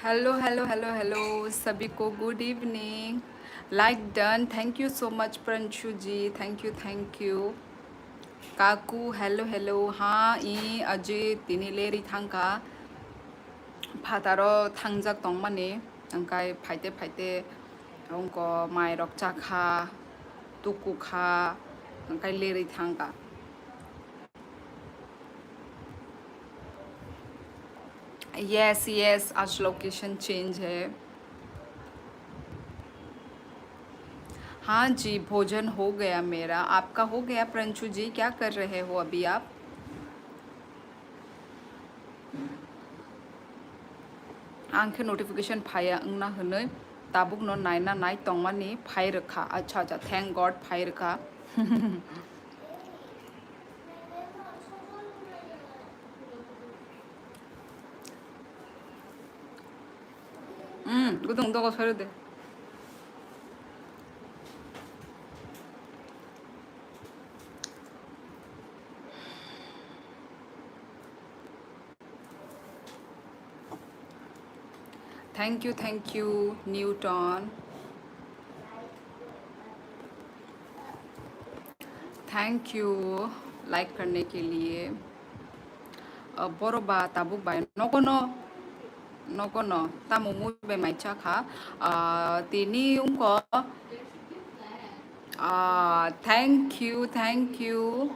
Hello hello hello hello सभी को good evening. Like done, thank you so much Pranshu ji, thank you काकू। Hello hello, हाँ 이 अजय तिनिलेरि थांगा 바다로 탕작 동만이 응가이 파이테 응거 마이럭 자카 뚜꾸카 응가이 लेरि थांगा। यस यस, आज लोकेशन चेंज है। हाँ जी, भोजन हो गया मेरा, आपका हो गया प्रंशु जी? क्या कर रहे हो अभी आप? आंखे नोटिफिकेशन फाया अंगना हनै ताबुक न नायना नाय तंगमानी फाय रखा। अच्छा अच्छा, थैंक गॉड फाय रखा। गुदुं दगो सर दे। Thank you Newton, thank you like करने के लिए। बरोबा ताबुक बाय नगो न तामु मुबे माइचा खा तिनी उनको थैंक यू।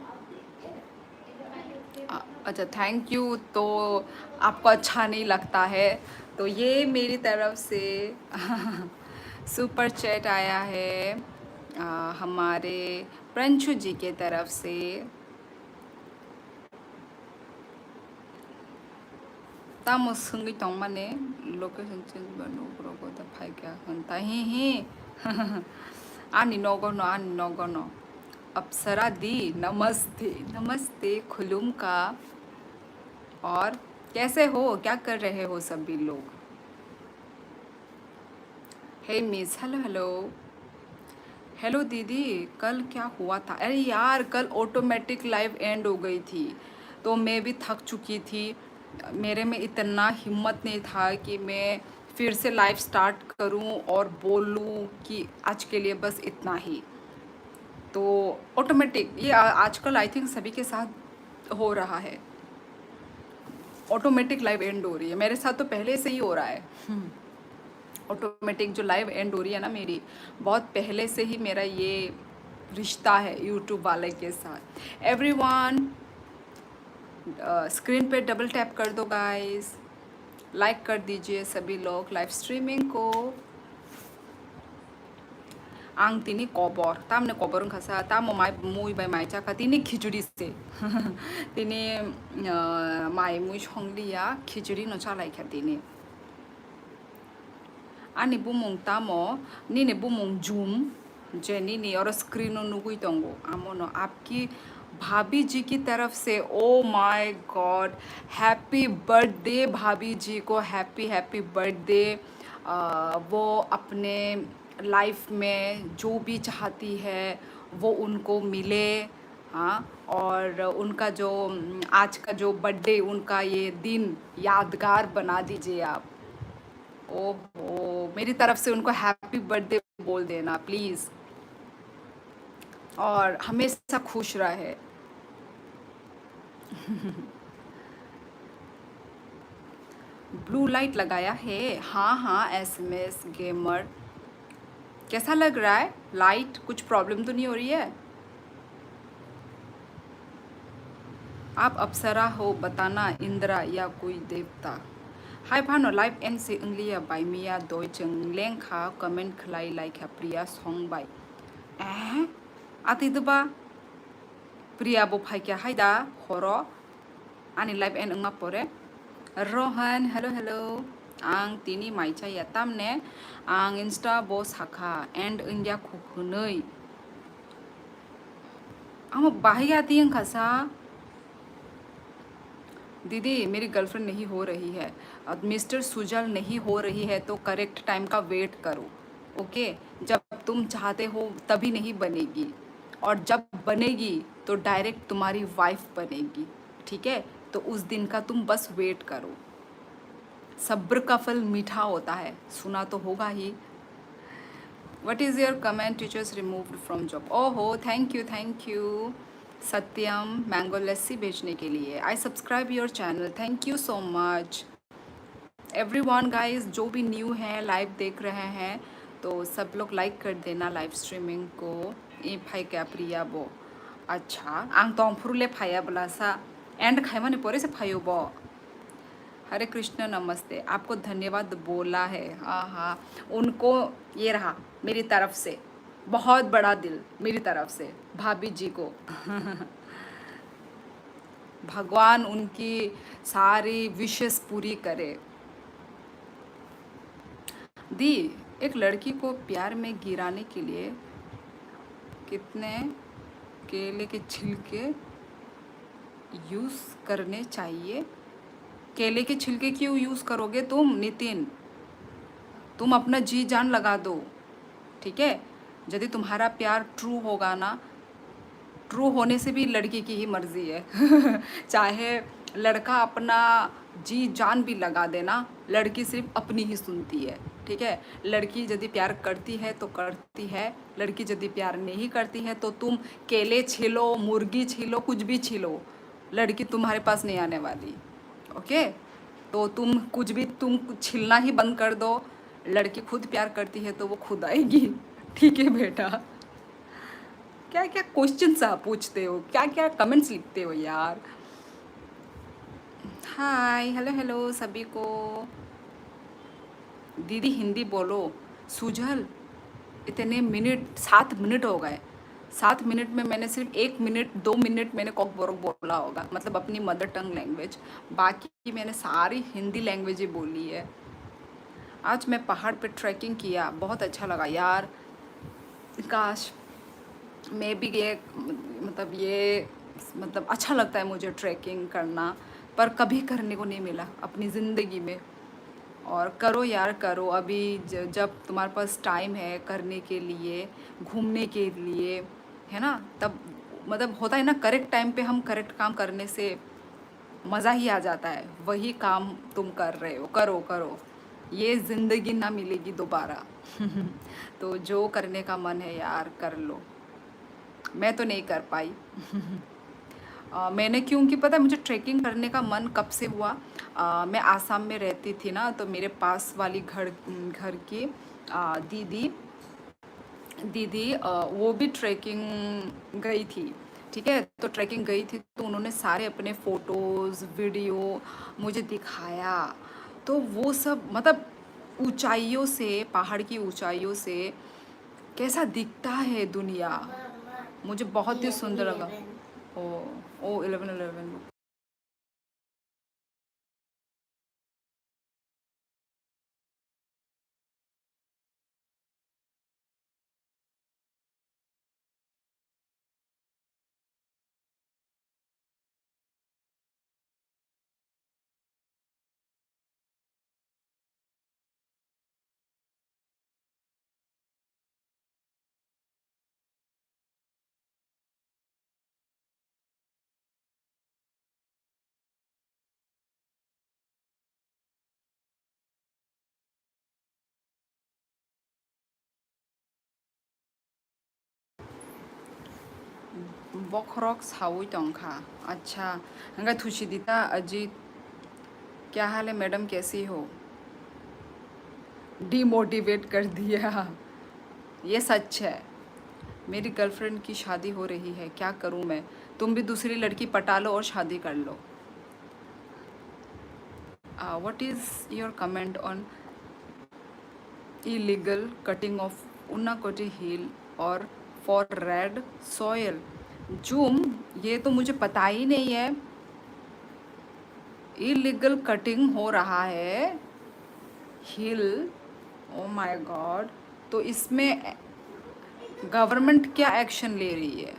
अच्छा थैंक यू, तो आपको अच्छा नहीं लगता है तो ये मेरी तरफ से सुपर चैट आया है हमारे प्रंशु जी के तरफ से। तामो संगी तोंग माने लोकेशन चेंज बनो ग्रोगो द फाइ क्या हंता ही आनी नोगो नो अप्सरा दी नमस्ते नमस्ते खुलुम का। और कैसे हो, क्या कर रहे हो सभी लोग? हे मिस, हेलो हेलो हेलो दीदी, कल क्या हुआ था? अरे यार, कल ऑटोमेटिक लाइव एंड हो गई थी तो मैं भी थक चुकी थी। मेरे में इतना हिम्मत नहीं था कि मैं फिर से लाइव स्टार्ट करूं और बोलूं कि आज के लिए बस इतना ही। तो ऑटोमेटिक ये आजकल आई थिंक सभी के साथ हो रहा है, ऑटोमेटिक लाइव एंड हो रही है। मेरे साथ तो पहले से ही हो रहा है। ऑटोमेटिक जो लाइव एंड हो रही है ना मेरी, बहुत पहले से ही मेरा ये रिश्ता है यूट्यूब वाले के साथ। एवरीवन स्क्रीन पे डबल टैप कर दो गाइस, लाइक कर दीजिए सभी लोग लाइव स्ट्रीमिंग को। आंग तिनी कबर तामने कबर खसा तामो माय मुई बाय माय चाका तिनी खिचुड़ी से तिनी माय मुई संगलिया खिचुड़ी न चालाय ख्या तिनी आनी बुमुंग तामो नीने बुमुंग जूम जे नीनी और स्क्रीन नुगुई तंगो आमोनो आपकी भाभी जी की तरफ से। ओ माय गॉड, हैप्पी बर्थडे भाभी जी को, हैप्पी बर्थडे। वो अपने लाइफ में जो भी चाहती है वो उनको मिले। हाँ, और उनका जो आज का जो बर्थडे, उनका ये दिन यादगार बना दीजिए आप। ओहो, मेरी तरफ से उनको हैप्पी बर्थडे बोल देना प्लीज़, और हमेशा खुश रहे। ब्लू लाइट लगाया है, हाँ हाँ एसएमएस गेमर। कैसा लग रहा है लाइट? कुछ प्रॉब्लम तो नहीं हो रही है? आप अप्सरा हो बताना, इंद्रा या कोई देवता। हाय भानो लाइव एन से इंग्लिया बाय मिया दोय जों लेंखा कमेंट खलाई लाइक प्रिया सॉन्ग बाय आतिदबा प्रिया बो फाइ क्या हायदा हरो आनी लाइव एन अंगा परे रोहन हेलो हेलो आं तिनी माइचा या तामने आं इंस्टा बो साखा एंड इंडिया खुखुनै आम बाही आती हैं खसा। दीदी मेरी गर्लफ्रेंड नहीं हो रही है, अब मिस्टर सुजल नहीं हो रही है तो करेक्ट टाइम का वेट करो। ओके, जब तुम चाहते हो तभी नहीं बनेगी, और जब बनेगी तो डायरेक्ट तुम्हारी वाइफ बनेगी। ठीक है, तो उस दिन का तुम बस वेट करो। सब्र का फल मीठा होता है, सुना तो होगा ही। What is your comment? Teachers removed from job. ओहो, thank you Satyam mango lassi भेजने के लिए। I subscribe your channel, thank you so much. Everyone guys, जो भी न्यू है लाइव देख रहे हैं तो सब लोग लाइक कर देना लाइव स्ट्रीमिंग को। ए भाई क्या प्रिया बो, अच्छा आंग तो फुरुले फाया बोला सा एंड खाए माने पोरे से फायो बो। हरे कृष्ण नमस्ते, आपको धन्यवाद बोला है। हाँ हाँ, उनको ये रहा मेरी तरफ से बहुत बड़ा दिल, मेरी तरफ से भाभी जी को। भगवान उनकी सारी विशेष पूरी करे। दी, एक लड़की को प्यार में गिराने के लिए कितने केले के छिलके यूज़ करने चाहिए? केले के छिलके क्यों यूज़ करोगे तुम नितिन? तुम अपना जी जान लगा दो, ठीक है? यदि तुम्हारा प्यार ट्रू होगा ना, ट्रू होने से भी लड़की की ही मर्जी है। चाहे लड़का अपना जी जान भी लगा देना, लड़की सिर्फ अपनी ही सुनती है, ठीक है? लड़की यदि प्यार करती है तो करती है, लड़की यदि प्यार नहीं करती है तो तुम केले छीलो, मुर्गी छीलो, कुछ भी छीलो, लड़की तुम्हारे पास नहीं आने वाली। ओके, तो तुम कुछ भी तुम छीलना ही बंद कर दो, लड़की खुद प्यार करती है तो वो खुद आएगी। ठीक है बेटा? क्या क्या क्वेश्चन आप पूछते हो, क्या क्या कमेंट्स लिखते हो यार। हाय, हेलो हेलो सभी को। दीदी हिंदी बोलो। सुजल, इतने मिनट, 7 मिनट हो गए। 7 मिनट में मैंने सिर्फ 1 मिनट 2 मिनट मैंने कॉकबोरक बोला होगा, मतलब अपनी मदर टंग लैंग्वेज। बाकी मैंने सारी हिंदी लैंग्वेज ही बोली है। आज मैं पहाड़ पे ट्रैकिंग किया, बहुत अच्छा लगा यार। काश मैं भी ये मतलब अच्छा लगता है मुझे ट्रैकिंग करना, पर कभी करने को नहीं मिला अपनी ज़िंदगी में। और करो यार करो, अभी जब तुम्हारे पास टाइम है करने के लिए, घूमने के लिए, है ना, तब मतलब होता है ना, करेक्ट टाइम पे हम करेक्ट काम करने से मज़ा ही आ जाता है। वही काम तुम कर रहे हो, करो करो, ये ज़िंदगी ना मिलेगी दोबारा। तो जो करने का मन है यार कर लो। मैं तो नहीं कर पाई। मैंने, क्योंकि पता है मुझे ट्रैकिंग करने का मन कब से हुआ। मैं आसाम में रहती थी ना, तो मेरे पास वाली घर घर की दीदी दीदी वो भी ट्रैकिंग गई थी, ठीक है? तो ट्रैकिंग गई थी तो उन्होंने सारे अपने फ़ोटोज़ वीडियो मुझे दिखाया। तो वो सब मतलब ऊंचाइयों से, पहाड़ की ऊंचाइयों से कैसा दिखता है दुनिया, मुझे बहुत ही सुंदर लगा। ओ ओ 11 बॉक्स हाउ टोंखा। अच्छा, हंगा थुशिदिता अजीत, क्या हाल है मैडम, कैसी हो? डिमोटिवेट कर दिया, ये सच है। मेरी गर्लफ्रेंड की शादी हो रही है, क्या करूं मैं? तुम भी दूसरी लड़की पटा लो और शादी कर लो। What is your comment on illegal cutting of Unakoti Hill और for red soil? जूम, ये तो मुझे पता ही नहीं है। इलीगल कटिंग हो रहा है हिल, ओ माय गॉड, तो इसमें गवर्नमेंट क्या एक्शन ले रही है?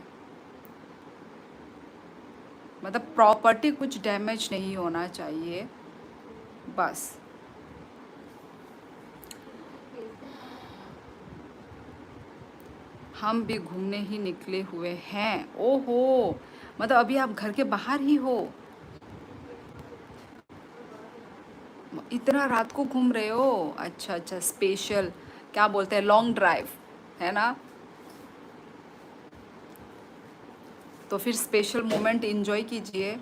मतलब प्रॉपर्टी कुछ डैमेज नहीं होना चाहिए बस। हम भी घूमने ही निकले हुए हैं। ओहो, मतलब अभी आप घर के बाहर ही हो? इतना रात को घूम रहे हो? अच्छा अच्छा, स्पेशल क्या बोलते हैं, लॉन्ग ड्राइव, है ना? तो फिर स्पेशल मोमेंट एंजॉय कीजिए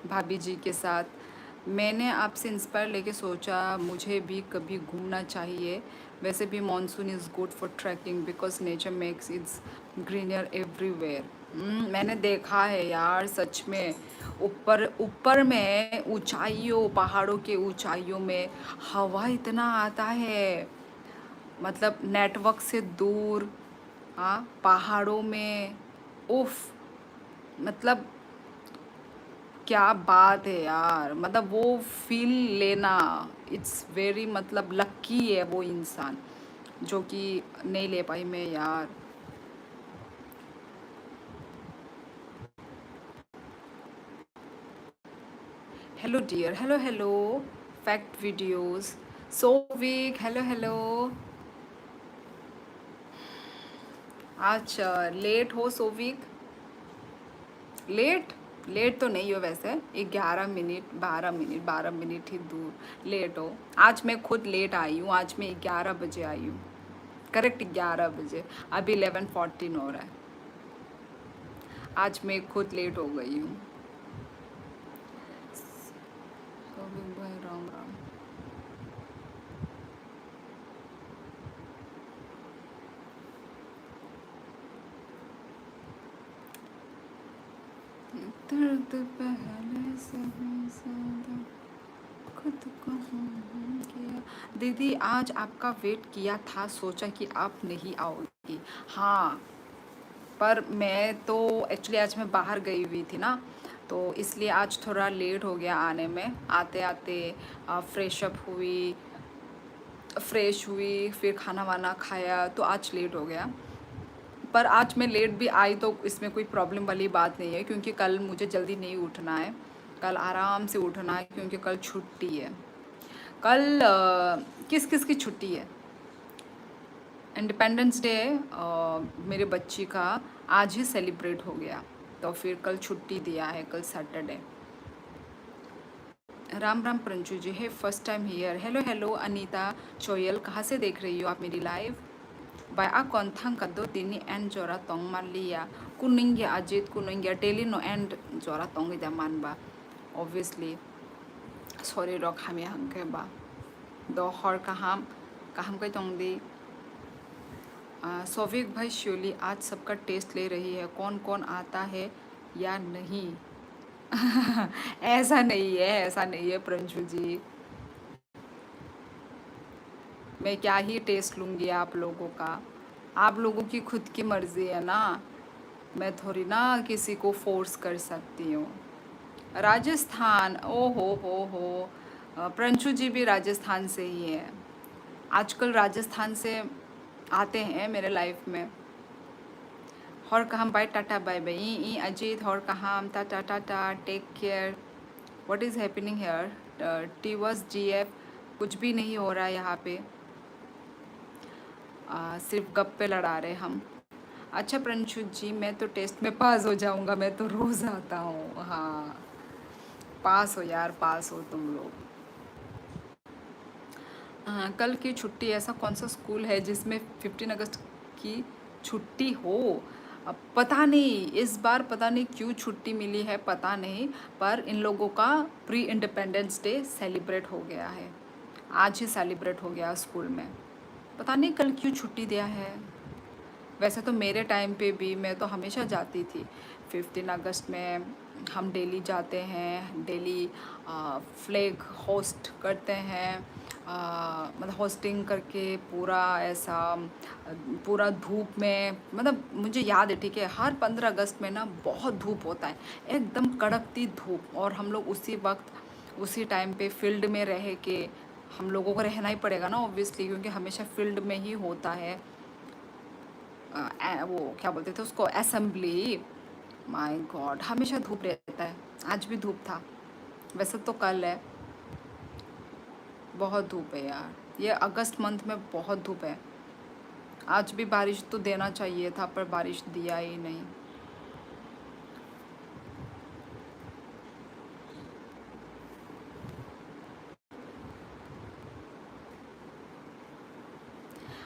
भाभी जी के साथ। मैंने आपसे इंस्पायर लेके सोचा मुझे भी कभी घूमना चाहिए। वैसे भी monsoon is good for trekking because nature makes its greener everywhere. मैंने देखा है यार, सच में ऊपर ऊपर में ऊंचाइयों, पहाड़ों के ऊंचाइयों में हवा इतना आता है, मतलब नेटवर्क से दूर। हाँ, पहाड़ों में, उफ, मतलब क्या बात है यार, मतलब वो फील लेना, इट्स वेरी, मतलब लक्की है वो इंसान जो कि नहीं ले पाई मैं यार। Hello dear, hello hello, fact videos, Sovik, hello hello. अच्छा, लेट हो सोविक? लेट, लेट तो नहीं हो वैसे, 11 मिनट, 12 मिनट, 12 मिनट ही दूर लेट हो। आज मैं खुद लेट आई हूँ, आज मैं 11 बजे आई हूँ, करेक्ट 11 बजे। अभी 11:14 हो रहा है। आज मैं खुद लेट हो गई हूँ। सोविक भाई राम राम। दर्द पहले से भी ज्यादा खुद को किया। दीदी आज आपका वेट किया था, सोचा कि आप नहीं आओगी। हाँ, पर मैं तो एक्चुअली आज मैं बाहर गई हुई थी ना, तो इसलिए आज थोड़ा लेट हो गया आने में। आते आते फ्रेश अप हुई, फ्रेश हुई, फिर खाना वाना खाया, तो आज लेट हो गया। पर आज मैं लेट भी आई तो इसमें कोई प्रॉब्लम वाली बात नहीं है, क्योंकि कल मुझे जल्दी नहीं उठना है। कल आराम से उठना है, क्योंकि कल छुट्टी है। कल किस किस की छुट्टी है? इंडिपेंडेंस डे मेरे बच्ची का आज ही सेलिब्रेट हो गया, तो फिर कल छुट्टी दिया है, कल सैटरडे। राम राम प्रंजू जी है, first time here. Hello hello Anita Choyal, कहाँ से देख रही हो आप मेरी लाइव? बाय आ कौन कदो तिनी एंड जोरा तोंग मालिया कुनिंग अजित कुनिंग डेली नो एंड जोरा तोंग इदा मानबा ऑब्वियसली सॉरी रॉक हमें हंके बा दो हर कहाम कई तोंग दी। सोविक भाई श्योली आज सबका टेस्ट ले रही है, कौन कौन आता है या नहीं? ऐसा नहीं है, ऐसा नहीं है प्रंजू जी, मैं क्या ही टेस्ट लूँगी आप लोगों का? आप लोगों की खुद की मर्ज़ी है ना, मैं थोड़ी ना किसी को फोर्स कर सकती हूँ। राजस्थान, ओ हो, प्रंशु जी भी राजस्थान से ही है। आजकल राजस्थान से आते हैं मेरे लाइफ में। और कहाँ बाय टाटा बाय बाय ई अजीत, और कहाँ tata tata, take care. What is happening here? T was G F, कुछ भी नहीं हो रहा है यहाँ पे। सिर्फ गप्पे लड़ा रहे हम। अच्छा प्रंशु जी, मैं तो टेस्ट में पास हो जाऊंगा, मैं तो रोज़ आता हूँ। हाँ, पास हो यार, पास हो तुम लोग। कल की छुट्टी, ऐसा कौन सा स्कूल है जिसमें 15 अगस्त की छुट्टी हो? अब पता नहीं, इस बार पता नहीं क्यों छुट्टी मिली है, पता नहीं। पर इन लोगों का प्री इंडिपेंडेंस डे सेलिब्रेट हो गया है, आज ही सेलिब्रेट हो गया स्कूल में। पता नहीं कल क्यों छुट्टी दिया है। वैसे तो मेरे टाइम पे भी मैं तो हमेशा जाती थी 15 अगस्त में। हम डेली जाते हैं, डेली फ्लैग होस्ट करते हैं, मतलब होस्टिंग करके पूरा ऐसा, पूरा धूप में, मतलब मुझे याद है, ठीक है, हर 15 अगस्त में ना बहुत धूप होता है, एकदम कड़कती धूप, और हम लोग उसी वक्त उसी टाइम पे फील्ड में रह के, हम लोगों को रहना ही पड़ेगा ना ऑब्वियसली, क्योंकि हमेशा फील्ड में ही होता है। वो क्या बोलते थे उसको, असेंबली। माय गॉड, हमेशा धूप रहता है, आज भी धूप था। वैसे तो कल है, बहुत धूप है यार, ये अगस्त मंथ में बहुत धूप है। आज भी बारिश तो देना चाहिए था, पर बारिश दिया ही नहीं।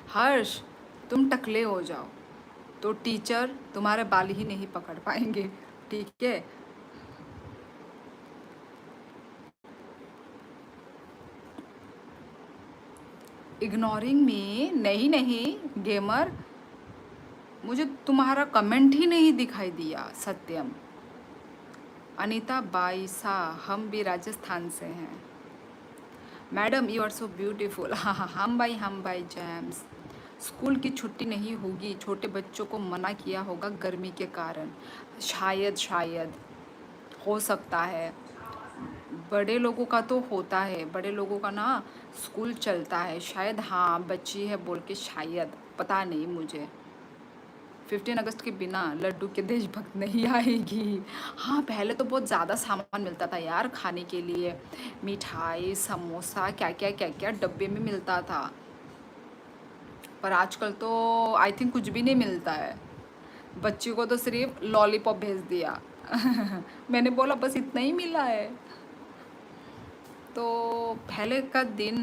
हर्ष, तुम टकले हो जाओ तो टीचर तुम्हारे बाल ही नहीं पकड़ पाएंगे, ठीक है? इग्नोरिंग मी? नहीं नहीं गेमर, मुझे तुम्हारा कमेंट ही नहीं दिखाई दिया। सत्यम, अनीता बाईसा, हम भी राजस्थान से हैं। Madam you are so beautiful. हाँ हाँ, हम भाई जेम्स। स्कूल की छुट्टी नहीं होगी, छोटे बच्चों को मना किया होगा गर्मी के कारण। शायद शायद हो सकता है। बड़े लोगों का तो होता है, बड़े लोगों का ना स्कूल चलता है शायद। हाँ बच्ची है बोल के शायद, पता नहीं मुझे। 15 अगस्त के बिना लड्डू के देशभक्त नहीं आएगी। हाँ पहले तो बहुत ज़्यादा सामान मिलता था यार खाने के लिए, मिठाई समोसा क्या क्या डब्बे में मिलता था। पर आजकल तो आई थिंक कुछ भी नहीं मिलता है। बच्ची को तो सिर्फ लॉलीपॉप भेज दिया। मैंने बोला बस इतना ही मिला है। तो पहले का दिन,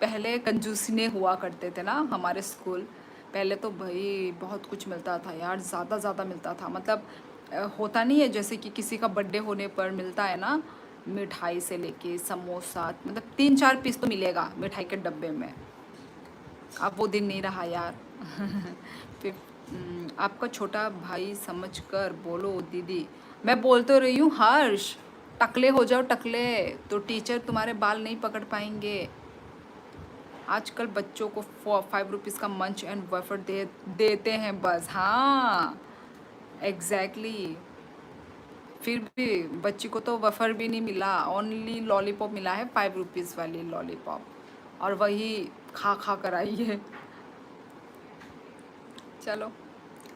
पहले कंजूसी हुआ करते थे ना हमारे स्कूल। पहले तो भाई बहुत कुछ मिलता था यार, ज़्यादा ज़्यादा मिलता था। मतलब होता नहीं है जैसे कि किसी का बर्थडे होने पर मिलता है ना, मिठाई से लेके समोसा, मतलब 3-4 पीस तो मिलेगा मिठाई के डब्बे में। अब वो दिन नहीं रहा यार। फिर आपका छोटा भाई समझकर बोलो दीदी। मैं बोल तो रही हूँ हर्ष, टकले हो जाओ टकले, तो टीचर तुम्हारे बाल नहीं पकड़ पाएंगे। आजकल बच्चों को 5 रुपीज़ का मंच एंड वेफर देते हैं बस। हाँ एग्जैक्टली। फिर भी बच्ची को तो वेफर भी नहीं मिला, ओनली लॉलीपॉप मिला है, 5 रुपीज़ वाली लॉलीपॉप, और वही खा खा कर आई है। चलो,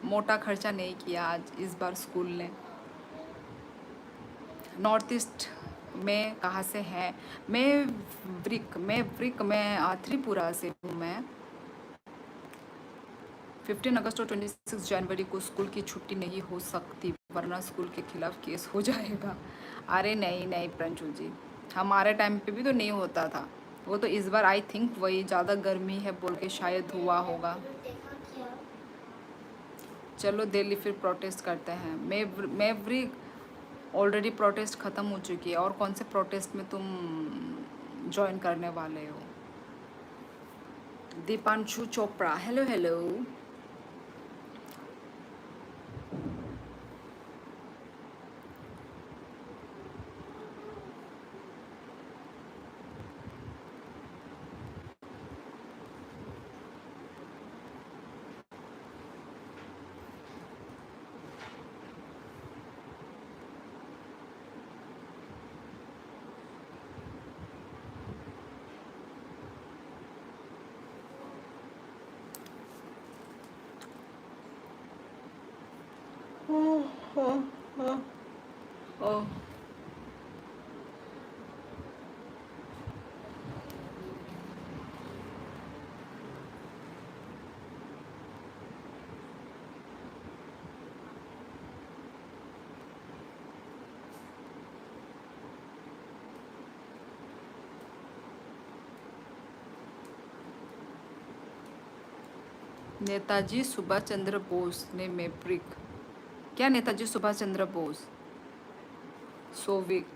मोटा खर्चा नहीं किया आज इस बार स्कूल ने। नॉर्थ ईस्ट में कहाँ से हैं? मैं त्रिपुरा से हूँ मैं। 15 अगस्त और 26 जनवरी को स्कूल की छुट्टी नहीं हो सकती, वरना स्कूल के खिलाफ केस हो जाएगा। अरे नहीं नहीं प्रंजू जी, हमारे टाइम पे भी तो नहीं होता था। वो तो इस बार आई थिंक वही ज़्यादा गर्मी है बोल के शायद हुआ होगा। चलो दिल्ली फिर प्रोटेस्ट करते हैं। मैवरिक ऑलरेडी प्रोटेस्ट ख़त्म हो चुकी है, और कौन से प्रोटेस्ट में तुम ज्वाइन करने वाले हो? Deepanshu Chopra, hello hello. Oh, Netaji Subhas Chandra Bose ने मैप्रिक, क्या Netaji Subhas Chandra Bose? Sovik,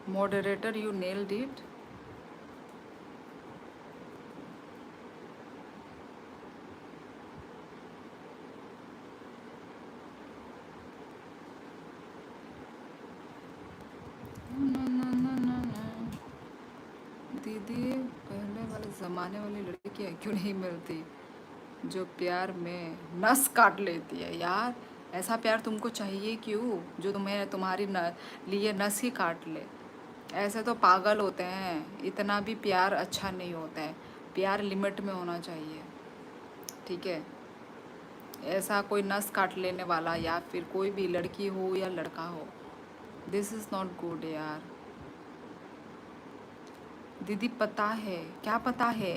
moderator you nailed it. दीदी, पहले वाले ज़माने वाली लड़कियाँ क्यों नहीं मिलती जो प्यार में नस काट लेती है यार? ऐसा प्यार तुमको चाहिए क्यों जो तुम्हें तुम्हारी लिए नस ही काट ले? ऐसे तो पागल होते हैं, इतना भी प्यार अच्छा नहीं होता है। प्यार लिमिट में होना चाहिए, ठीक है? ऐसा कोई नस काट लेने वाला, या फिर कोई भी लड़की हो या लड़का हो, दिस इज़ नॉट गुड यार। दीदी पता है, क्या पता है?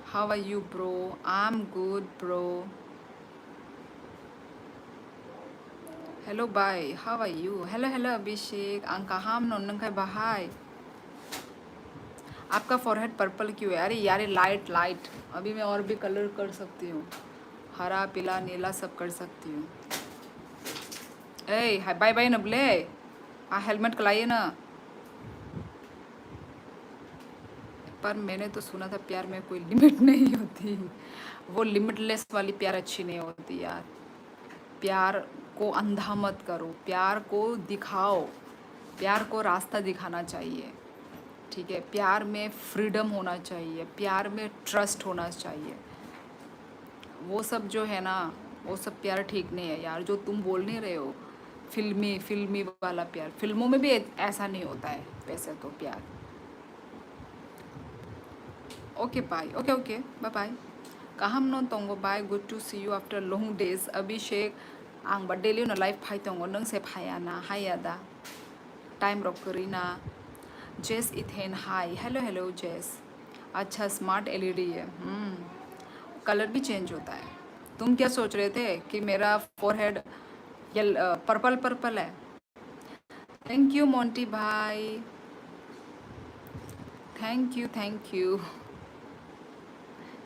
How are you bro? I am good bro. Hello, bye. How are you? Hello, hello, Abhishek. Anka ham non kai bahai. आपका फॉरहेड पर्पल क्यों है? अरे यार लाइट लाइट, अभी मैं और भी कलर कर सकती हूँ, हरा पीला नीला सब कर सकती हूँ। ए बाय बाय नबले, हेलमेट कलाइए ना। पर मैंने तो सुना था प्यार में कोई लिमिट नहीं होती, वो लिमिटलेस वाली प्यार अच्छी नहीं होती यार। प्यार को अंधा मत करो, प्यार को दिखाओ, प्यार को रास्ता दिखाना चाहिए, ठीक है। प्यार में फ्रीडम होना चाहिए, प्यार में ट्रस्ट होना चाहिए। वो सब जो है ना, वो सब प्यार ठीक नहीं है यार, जो तुम बोल नहीं रहे हो, फिल्मी फिल्मी वाला प्यार। फिल्मों में भी ऐसा नहीं होता है वैसे तो प्यार। Okay bye, okay okay bye bye. Kaham non tongo bye, good to see you after long days. Abhishek, ang ba daily na live phai tongo nang se phaya na hayada. Time rockerina. Jess Ethan, hi. Hello hello Jess. अच्छा smart LED है, colour भी change होता है। तुम क्या सोच रहे थे कि मेरा फोरहेड पर्पल पर्पल है? थैंक यू मोंटी भाई, थैंक यू थैंक यू।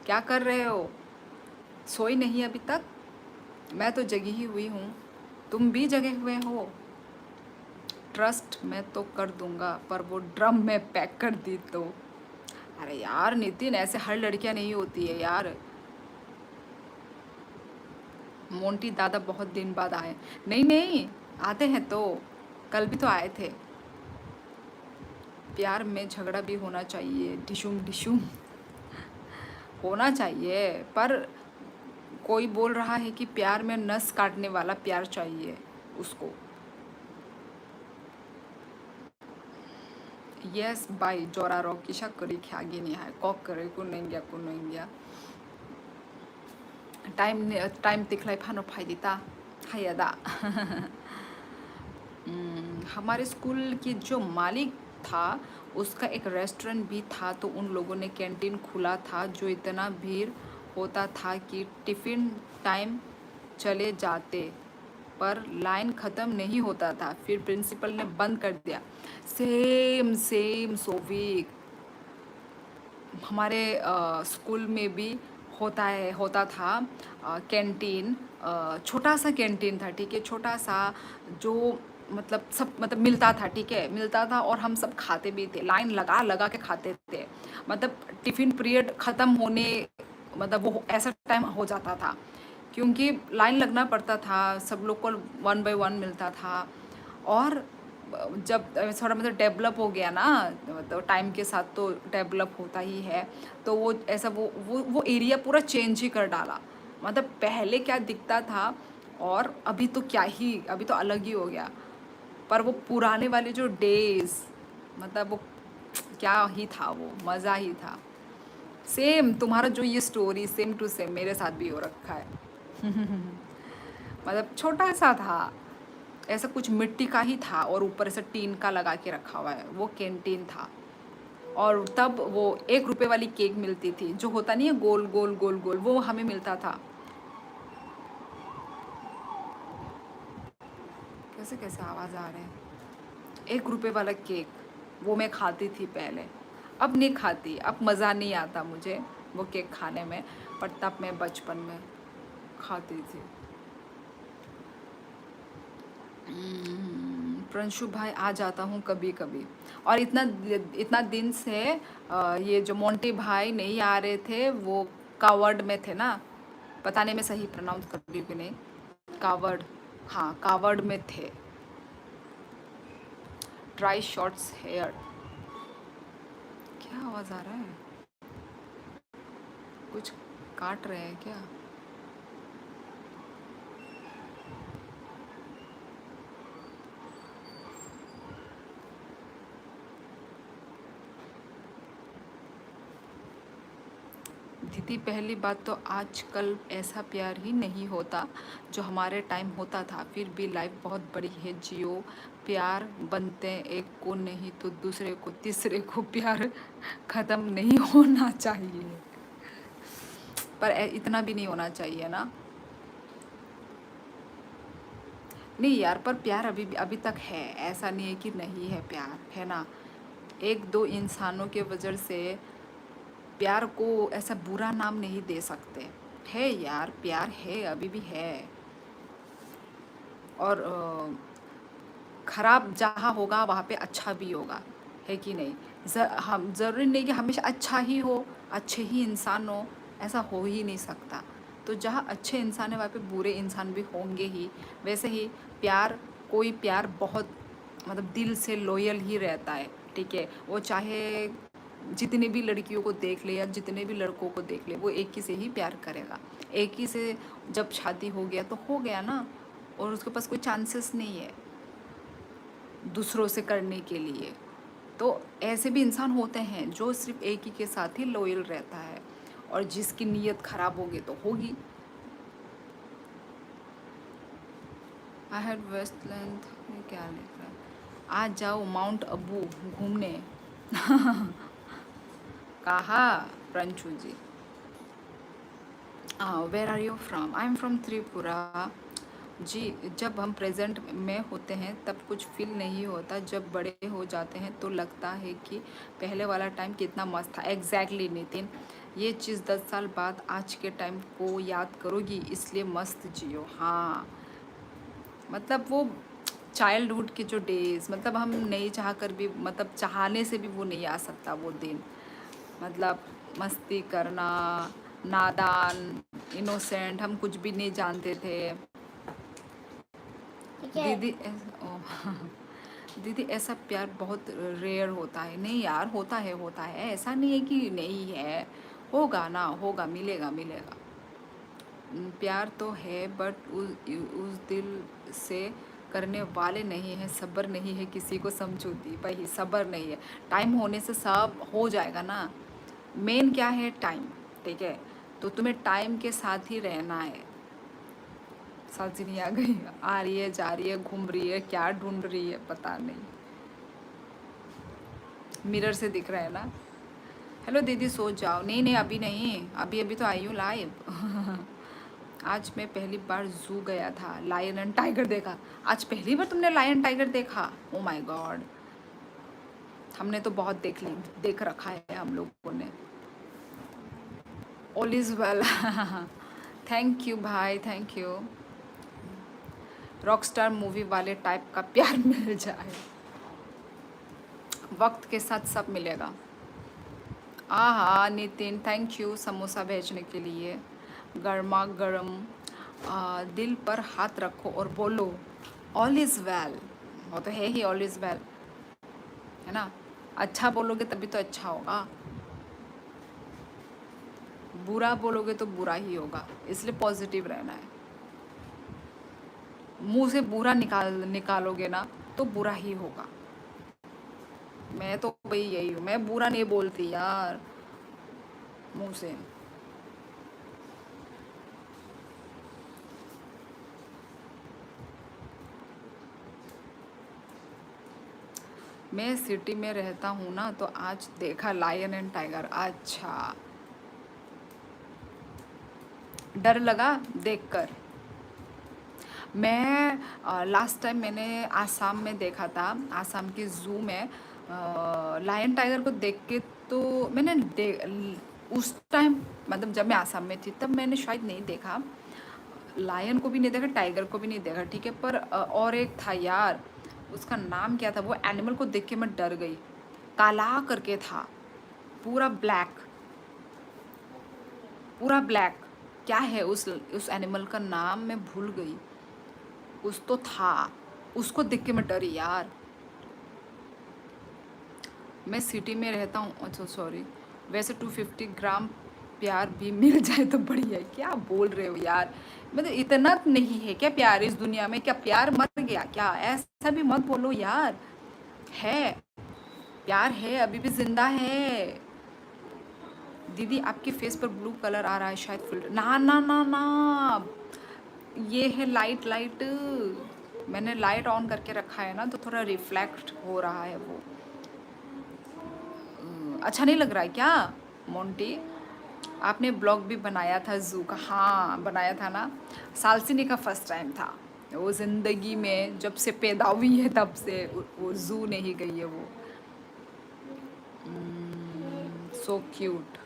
क्या कर रहे हो? सोई नहीं अभी तक? मैं तो जगी ही हुई हूँ, तुम भी जगे हुए हो। ट्रस्ट मैं तो कर दूंगा, पर वो ड्रम में पैक कर दी तो। अरे यार नितिन, ऐसे हर लड़कियां नहीं होती है यार। मोंटी दादा बहुत दिन बाद आए। नहीं नहीं, आते हैं तो, कल भी तो आए थे। प्यार में झगड़ा भी होना चाहिए, डिशुम डिशुम होना चाहिए, पर कोई बोल रहा है कि प्यार में नस काटने वाला प्यार चाहिए उसको। येस बाई जोरा रो किशा करी ख्यागी नहीं है कॉक करे को नहीं गया टाइम टाइम तिखलाई फानो फायदिता हायदा। हमारे स्कूल की जो मालिक था उसका एक रेस्टोरेंट भी था, तो उन लोगों ने कैंटीन खुला था, जो इतना भीड़ होता था कि टिफ़िन टाइम चले जाते पर लाइन ख़त्म नहीं होता था, फिर प्रिंसिपल ने बंद कर दिया। सेम सेम सोविक, हमारे स्कूल में भी होता था कैंटीन। छोटा सा कैंटीन था, ठीक है, छोटा सा, जो मतलब सब मतलब मिलता था, ठीक है, मिलता था और हम सब खाते भी थे, लाइन लगा लगा के खाते थे। मतलब टिफ़िन पीरियड ख़त्म होने, मतलब वो ऐसा टाइम हो जाता था क्योंकि लाइन लगना पड़ता था, सब लोग को वन बाय वन मिलता था। और जब थोड़ा मतलब डेवलप हो गया ना, तो टाइम के साथ तो डेवलप होता ही है, तो वो ऐसा वो एरिया पूरा चेंज ही कर डाला। मतलब पहले क्या दिखता था और अभी तो क्या ही, अभी तो अलग ही हो गया। पर वो पुराने वाले जो डेज, मतलब वो क्या ही था, वो मज़ा ही था। सेम तुम्हारा जो ये स्टोरी सेम टू सेम मेरे साथ भी हो रखा है। मतलब छोटा सा था, ऐसा कुछ मिट्टी का ही था और ऊपर ऐसा टीन का लगा के रखा हुआ है, वो कैंटीन था। और तब वो 1 रुपए वाली केक मिलती थी, जो होता नहीं है गोल गोल गोल गोल, वो हमें मिलता था। कैसे कैसे आवाज़ आ रहे हैं? 1 रुपए वाला केक, वो मैं खाती थी पहले, अब नहीं खाती, अब मज़ा नहीं आता मुझे वो केक खाने में, पर तब मैं बचपन में खाती थी। प्रिंशु भाई आ जाता हूँ कभी कभी। और इतना इतना दिन से ये जो मोंटी भाई नहीं आ रहे थे, वो कावर्ड में थे ना, पता नहीं मैं सही प्रोनाउंस कर रही हूँ कि नहीं। कावर्ड, हाँ कावर्ड में थे। Try shorts here. क्या आवाज़ आ रहा है? कुछ काट रहे हैं क्या? दीदी पहली बात तो आजकल ऐसा प्यार ही नहीं होता जो हमारे टाइम होता था, फिर भी लाइफ बहुत बड़ी है, जियो। प्यार बनते एक को नहीं तो दूसरे को तीसरे को, प्यार ख़त्म नहीं होना चाहिए, पर इतना भी नहीं होना चाहिए ना। नहीं यार, पर प्यार अभी भी अभी तक है, ऐसा नहीं है कि नहीं है, प्यार है ना। एक दो इंसानों के वजह से प्यार को ऐसा बुरा नाम नहीं दे सकते। है यार, प्यार है, अभी भी है। और खराब जहाँ होगा वहाँ पे अच्छा भी होगा, है कि नहीं। हम ज़रूरी नहीं कि हमेशा अच्छा ही हो, अच्छे ही इंसान हो, ऐसा हो ही नहीं सकता। तो जहाँ अच्छे इंसान है वहाँ पे बुरे इंसान भी होंगे ही। वैसे ही प्यार, कोई प्यार बहुत मतलब दिल से लॉयल ही रहता है, ठीक है। वो चाहे जितनी भी लड़कियों को देख ले या जितने भी लड़कों को देख ले, वो एक ही से ही प्यार करेगा। एक ही से जब शादी हो गया तो हो गया ना, और उसके पास कोई चांसेस नहीं है दूसरों से करने के लिए। तो ऐसे भी इंसान होते हैं जो सिर्फ एक ही के साथ ही लॉयल रहता है, और जिसकी नीयत खराब होगी तो होगी। आई हैड वेस्ट लेंथ, ये क्या लिख रहा है। आज जाओ माउंट अबू घूमने। कहा Ranchu ji. Where are you from? I am from Tripura. जी, जब हम प्रेजेंट में होते हैं तब कुछ फील नहीं होता, जब बड़े हो जाते हैं तो लगता है कि पहले वाला टाइम कितना मस्त था। एग्जैक्टली नितिन, ये चीज़ 10 साल बाद आज के टाइम को याद करोगी, इसलिए मस्त जियो। हाँ, मतलब वो चाइल्डहुड के जो डेज, मतलब हम नहीं चाह कर भी, मतलब चाहने से भी वो नहीं आ सकता वो दिन। मतलब मस्ती करना, नादान, इनोसेंट, हम कुछ भी नहीं जानते थे। ठीक है। दीदी दीदी ऐसा प्यार बहुत रेयर होता है। नहीं यार, होता है, ऐसा नहीं है कि नहीं है। होगा ना, होगा, मिलेगा मिलेगा। प्यार तो है, बट उस दिल से करने वाले नहीं है, सब्र नहीं है किसी को समझौती। भाई सब्र नहीं है, टाइम होने से सब हो जाएगा ना। मेन क्या है? टाइम, ठीक है। तो तुम्हें टाइम के साथ ही रहना है। सजनी आ गई, आ रही है, जा रही है, घूम रही है, क्या ढूंढ रही है पता नहीं। मिरर से दिख रहा है ना। हेलो दीदी, सो जाओ। नहीं नहीं, अभी नहीं, अभी अभी तो आई हूँ लाइव। आज मैं पहली बार जू गया था, लायन एंड टाइगर देखा। आज पहली बार तुमने लायन टाइगर देखा? ओ माय गॉड, हमने तो बहुत देख रखा है हम लोगों ने। All is well. Thank you भाई, थैंक यू। रॉकस्टार मूवी वाले टाइप का प्यार मिल जाए, वक्त के साथ सब मिलेगा। हाँ हाँ नितिन, थैंक यू समोसा भेजने के लिए। गर्मा गर्म। दिल पर हाथ रखो और बोलो ऑल इज़ वेल। वो तो है ही, ऑल इज़ वेल, है ना। अच्छा बोलोगे तभी तो अच्छा होगा, बुरा बोलोगे तो बुरा ही होगा, इसलिए पॉजिटिव रहना है। मुंह से बुरा निकालोगे ना तो बुरा ही होगा। मैं तो भाई यही हूँ, मैं बुरा नहीं बोलती यार मुंह से। मैं सिटी में रहता हूँ ना, तो आज देखा लायन एंड टाइगर। अच्छा, डर लगा देखकर। मैं लास्ट टाइम मैंने आसाम में देखा था, आसाम के ज़ू में लायन टाइगर को देख के। तो मैंने उस टाइम, मतलब जब मैं आसाम में थी तब मैंने शायद नहीं देखा, लायन को भी नहीं देखा, टाइगर को भी नहीं देखा, ठीक है। पर और एक था यार, उसका नाम क्या था, वो एनिमल को देख के मैं डर गई। काला करके था, पूरा ब्लैक, पूरा ब्लैक। क्या है उस एनिमल का नाम, मैं भूल गई। कुछ तो था, उसको देख के मैं डरी यार। मैं सिटी में रहता हूँ, अच्छा सॉरी। वैसे 250 ग्राम प्यार भी मिल जाए तो बढ़िया है। क्या बोल रहे हो यार, मतलब इतना नहीं है क्या प्यार इस दुनिया में? क्या प्यार मर गया क्या? ऐसा भी मत बोलो यार। है, प्यार है, अभी भी जिंदा है। दीदी आपके फेस पर ब्लू कलर आ रहा है, शायद फिल्टर। ना ना ना ना, ये है लाइट, लाइट। मैंने लाइट ऑन करके रखा है ना, तो थोड़ा रिफ्लेक्ट हो रहा है वो। अच्छा नहीं लग रहा है क्या मोंटी? आपने ब्लॉग भी बनाया था जू का? हाँ बनाया था ना, सालसिनी का फर्स्ट टाइम था। वो ज़िंदगी में जब से पैदा हुई है तब से वो जू नहीं गई है वो। So cute.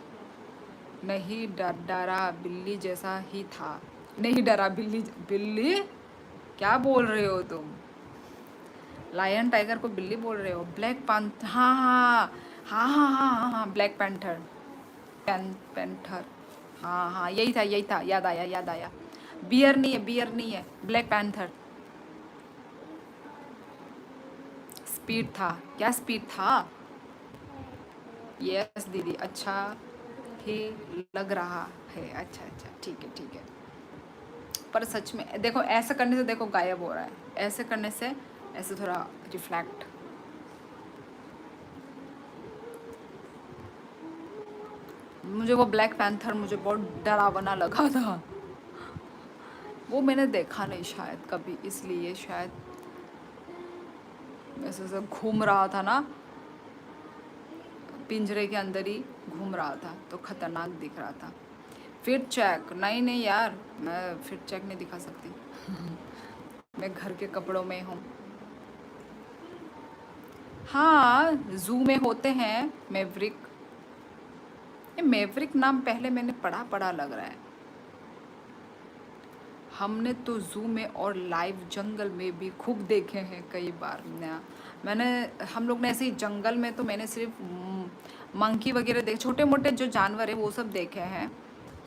नहीं डरा, बिल्ली जैसा ही था। नहीं डरा, बिल्ली बिल्ली क्या बोल रहे हो तुम? लायन टाइगर को बिल्ली बोल रहे हो? ब्लैक पैंथर, हाँ हाँ हाँ हाँ हाँ हाँ हाँ, ब्लैक पैंथर। पैंथर, हाँ हाँ, यही था, याद आया याद आया। बियर नहीं है, बियर नहीं है, ब्लैक पैंथर। स्पीड था, क्या स्पीड था? यस दीदी, अच्छा ही लग रहा है। अच्छा अच्छा, ठीक है ठीक है। पर सच में देखो, ऐसे करने से देखो गायब हो रहा है, ऐसे करने से ऐसे थोड़ा रिफ्लेक्ट। मुझे वो ब्लैक पैंथर मुझे बहुत डरावना लगा था। वो मैंने देखा नहीं शायद कभी, इसलिए शायद ऐसे ऐसे घूम रहा था ना, पिंजरे के अंदर ही घूम रहा था तो खतरनाक दिख रहा था। फिर चेक नहीं नहीं यार, मैं फिर चेक नहीं दिखा सकती। मैं घर के कपड़ों में हूँ। हाँ, जू में होते हैं मेवरिक। ये मेवरिक नाम पहले मैंने पढ़ा पढ़ा लग रहा है। हमने तो जू में और लाइव जंगल में भी खूब देखे हैं कई बार ना। मैंने हम लोग ने ऐसे ही जंगल में तो मैंने सिर्फ मंकी वगैरह देखे, छोटे मोटे जो जानवर है वो सब देखे हैं,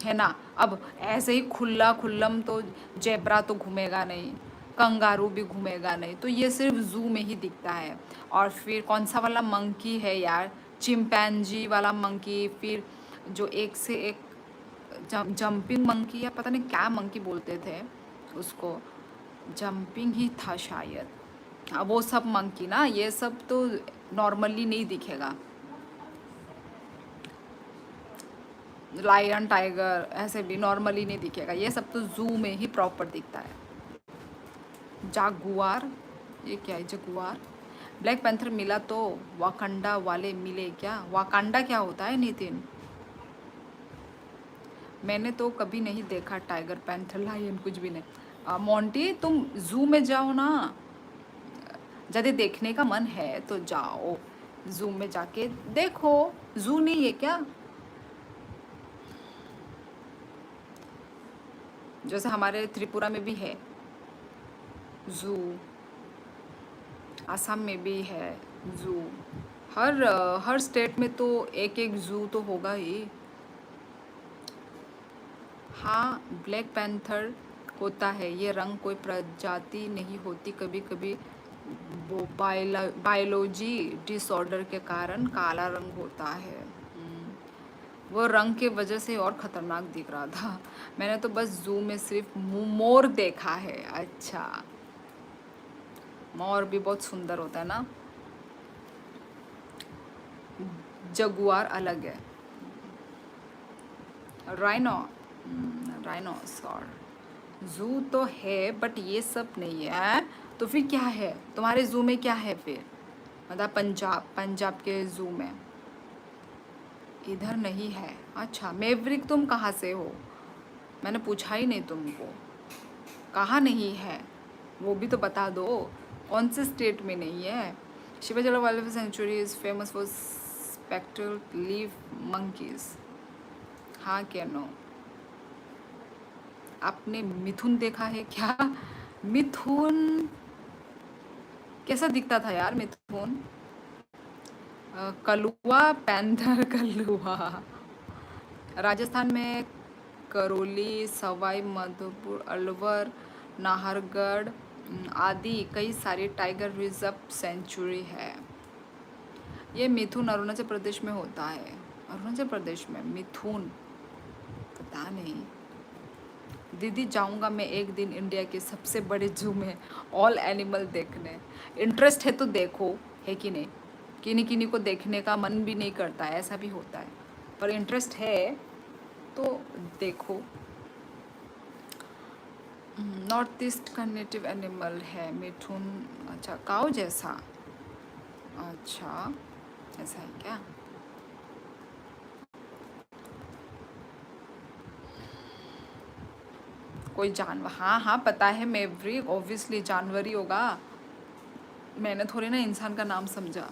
है ना। अब ऐसे ही खुला खुल्लम तो जेब्रा तो घूमेगा नहीं, कंगारू भी घूमेगा नहीं, तो ये सिर्फ जू में ही दिखता है। और फिर कौन सा वाला मंकी है यार, चिंपैंजी वाला मंकी, फिर जो एक से एक जंपिंग मंकी या पता नहीं क्या मंकी बोलते थे उसको, जंपिंग ही था शायद। हाँ, वो सब मंकी ना, ये सब तो नॉर्मली नहीं दिखेगा। लायन टाइगर ऐसे भी नॉर्मली नहीं दिखेगा, ये सब तो जू में ही प्रॉपर दिखता है। जागुआर, ये क्या है जगुआर? ब्लैक पैंथर मिला तो वाकंडा वाले मिले क्या? वाकांडा क्या होता है नितिन? मैंने तो कभी नहीं देखा टाइगर, पैंथर, लायन, कुछ भी नहीं। मोंटी तुम जू में जाओ ना, यदि देखने का मन है तो जाओ जू में जाके देखो। जू नहीं है क्या? जैसे हमारे त्रिपुरा में भी है जू, असम में भी है जू। हर स्टेट में तो एक एक जू तो होगा ही। हाँ, ब्लैक पैंथर होता है, ये रंग कोई प्रजाति नहीं होती, कभी कभी वो बायोलॉजी डिसऑर्डर के कारण काला रंग होता है। वो रंग के वजह से और ख़तरनाक दिख रहा था। मैंने तो बस जू में सिर्फ मोर देखा है। अच्छा, मोर भी बहुत सुंदर होता है ना। जगुआर अलग है। राइनो, राइनोसॉर जू तो है बट ये सब नहीं है। तो फिर क्या है तुम्हारे जू में? क्या है फिर? मतलब पंजाब के जू में इधर नहीं है। अच्छा, मेवरिक तुम कहाँ से हो? मैंने पूछा ही नहीं तुमको, कहाँ नहीं है वो भी तो बता दो, कौन से स्टेट में नहीं है? Sepahijala wild life sanctuary is famous for spectral leaf monkeys. हाँ क्या नो? आपने मिथुन देखा है क्या? मिथुन कैसा दिखता था यार मिथुन? कलुआ पैंथर, कलुआ राजस्थान में करौली, सवाई माधोपुर, अलवर, नाहरगढ़ आदि कई सारी टाइगर रिजर्व सेंचुरी है। ये मिथुन अरुणाचल प्रदेश में होता है। अरुणाचल प्रदेश में मिथुन पता नहीं। दीदी जाऊंगा मैं एक दिन इंडिया के सबसे बड़े जू में ऑल एनिमल देखने। इंटरेस्ट है तो देखो, है कि नहीं? किन्हीं किन्हीं को देखने का मन भी नहीं करता है, ऐसा भी होता है, पर इंटरेस्ट है तो देखो। नॉर्थ ईस्ट का नेटिव एनिमल है मिथुन। अच्छा, काऊ जैसा? अच्छा, ऐसा है क्या? कोई जानवर, हाँ हाँ पता है, मैवरिक ऑब्वियसली जानवर ही होगा, मैंने थोड़ी ना इंसान का नाम समझा।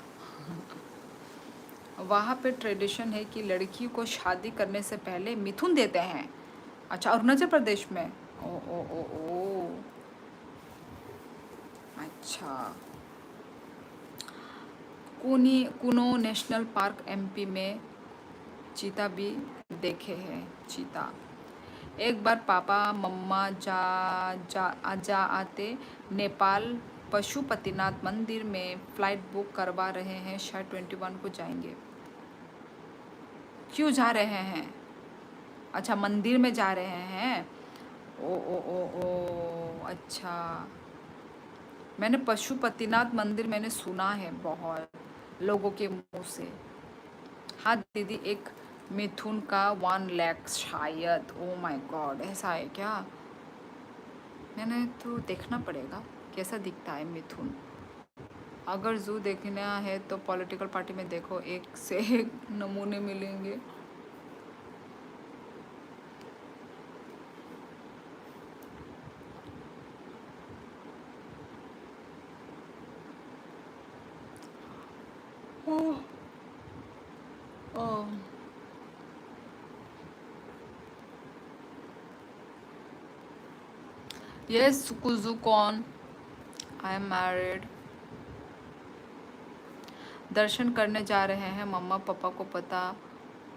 वहाँ पे ट्रेडिशन है कि लड़की को शादी करने से पहले मिथुन देते हैं। अच्छा, अरुणाचल प्रदेश में। ओ ओ ओ ओ अच्छा। कुनो नेशनल पार्क एमपी में चीता भी देखे हैं। चीता, एक बार पापा मम्मा जा आते नेपाल पशुपतिनाथ मंदिर में फ़्लाइट बुक करवा रहे हैं, शायद 21 को जाएंगे। क्यों जा रहे हैं? अच्छा, मंदिर में जा रहे हैं। ओ ओ ओ ओ अच्छा। मैंने पशुपतिनाथ मंदिर मैंने सुना है बहुत लोगों के मुंह से। हाँ दीदी, एक मिथुन का 1 लाख शायद। ओ माय गॉड, ऐसा है क्या? मैंने तो देखना पड़ेगा कैसा दिखता है मिथुन। अगर जू देखना है तो पॉलिटिकल पार्टी में देखो, एक से एक नमूने मिलेंगे। ओह ओह यस कुजू कौन, आई एम मैरिड। दर्शन करने जा रहे हैं, मम्मा पापा को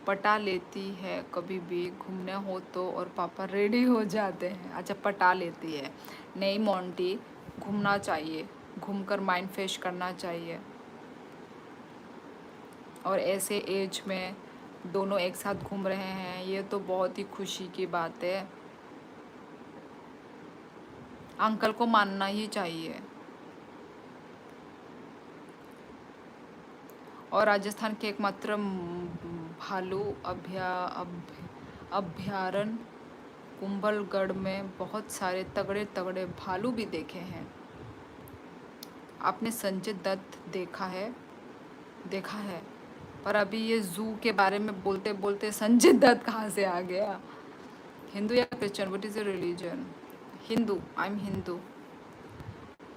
पटा लेती है कभी भी घूमने हो तो, और पापा रेडी हो जाते हैं। अच्छा, पटा लेती है। नहीं मोंटी, घूमना चाहिए, घूमकर माइंड फ्रेश करना चाहिए। और ऐसे एज में दोनों एक साथ घूम रहे हैं, ये तो बहुत ही खुशी की बात है। अंकल को मानना ही चाहिए। और राजस्थान के एकमात्र भालू अभ्यारण्य कुंभलगढ़ में बहुत सारे तगड़े तगड़े भालू भी देखे हैं। आपने संजय दत्त देखा है? पर अभी ये जू के बारे में बोलते बोलते संजय दत्त कहाँ से आ गया? हिंदू या Christian, what is your religion? Hindu, I am Hindu.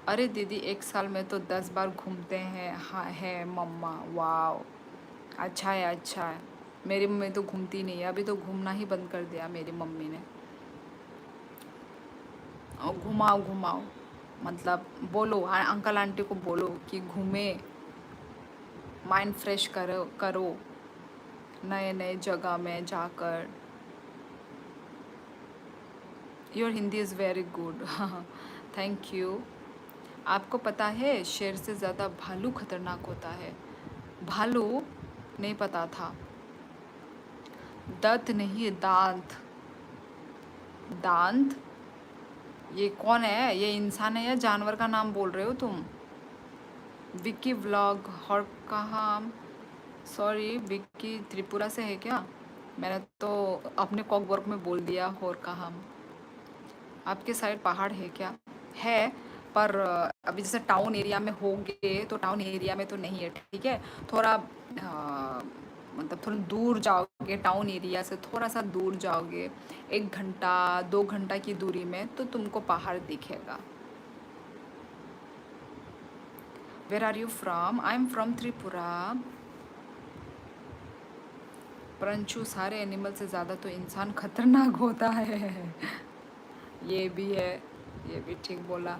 अरे दीदी, एक साल में तो 10 बार घूमते हैं। हाँ है मम्मा, वाओ, अच्छा है अच्छा है। मेरी मम्मी तो घूमती नहीं है, अभी तो घूमना ही बंद कर दिया मेरी मम्मी ने। और घुमाओ घुमाओ, मतलब बोलो, अंकल आंटी को बोलो कि घूमे, माइंड फ्रेश करो करो नए नए जगह में जाकर। Your Hindi is very good. Thank you. आपको पता है शेर से ज़्यादा भालू खतरनाक होता है? भालू नहीं पता था। दंत नहीं, दांत। दांत? ये कौन है? ये इंसान है या जानवर का नाम बोल रहे हो तुम? विक्की व्लॉग और कहाँ? सॉरी, विक्की त्रिपुरा से है क्या? मैंने तो अपने कॉकवर्क में बोल दिया और कहाँ। आपके साइड पहाड़ है क्या? है, पर अभी जैसे टाउन एरिया में होंगे तो टाउन एरिया में तो नहीं है, ठीक है। थोड़ा मतलब थोड़ा दूर जाओगे, टाउन एरिया से थोड़ा सा दूर जाओगे, 1 घंटा 2 घंटा की दूरी में, तो तुमको पहाड़ दिखेगा। Where are you from? I am from Tripura. परंतु सारे एनिमल से ज़्यादा तो इंसान खतरनाक होता है। ये भी है, ये भी ठीक बोला।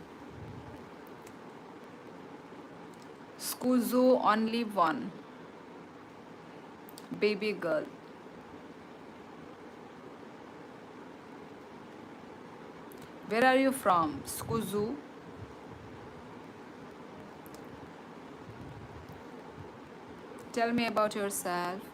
स्कूजो only one baby girl. Where are you from? स्कूजू। Tell me about yourself.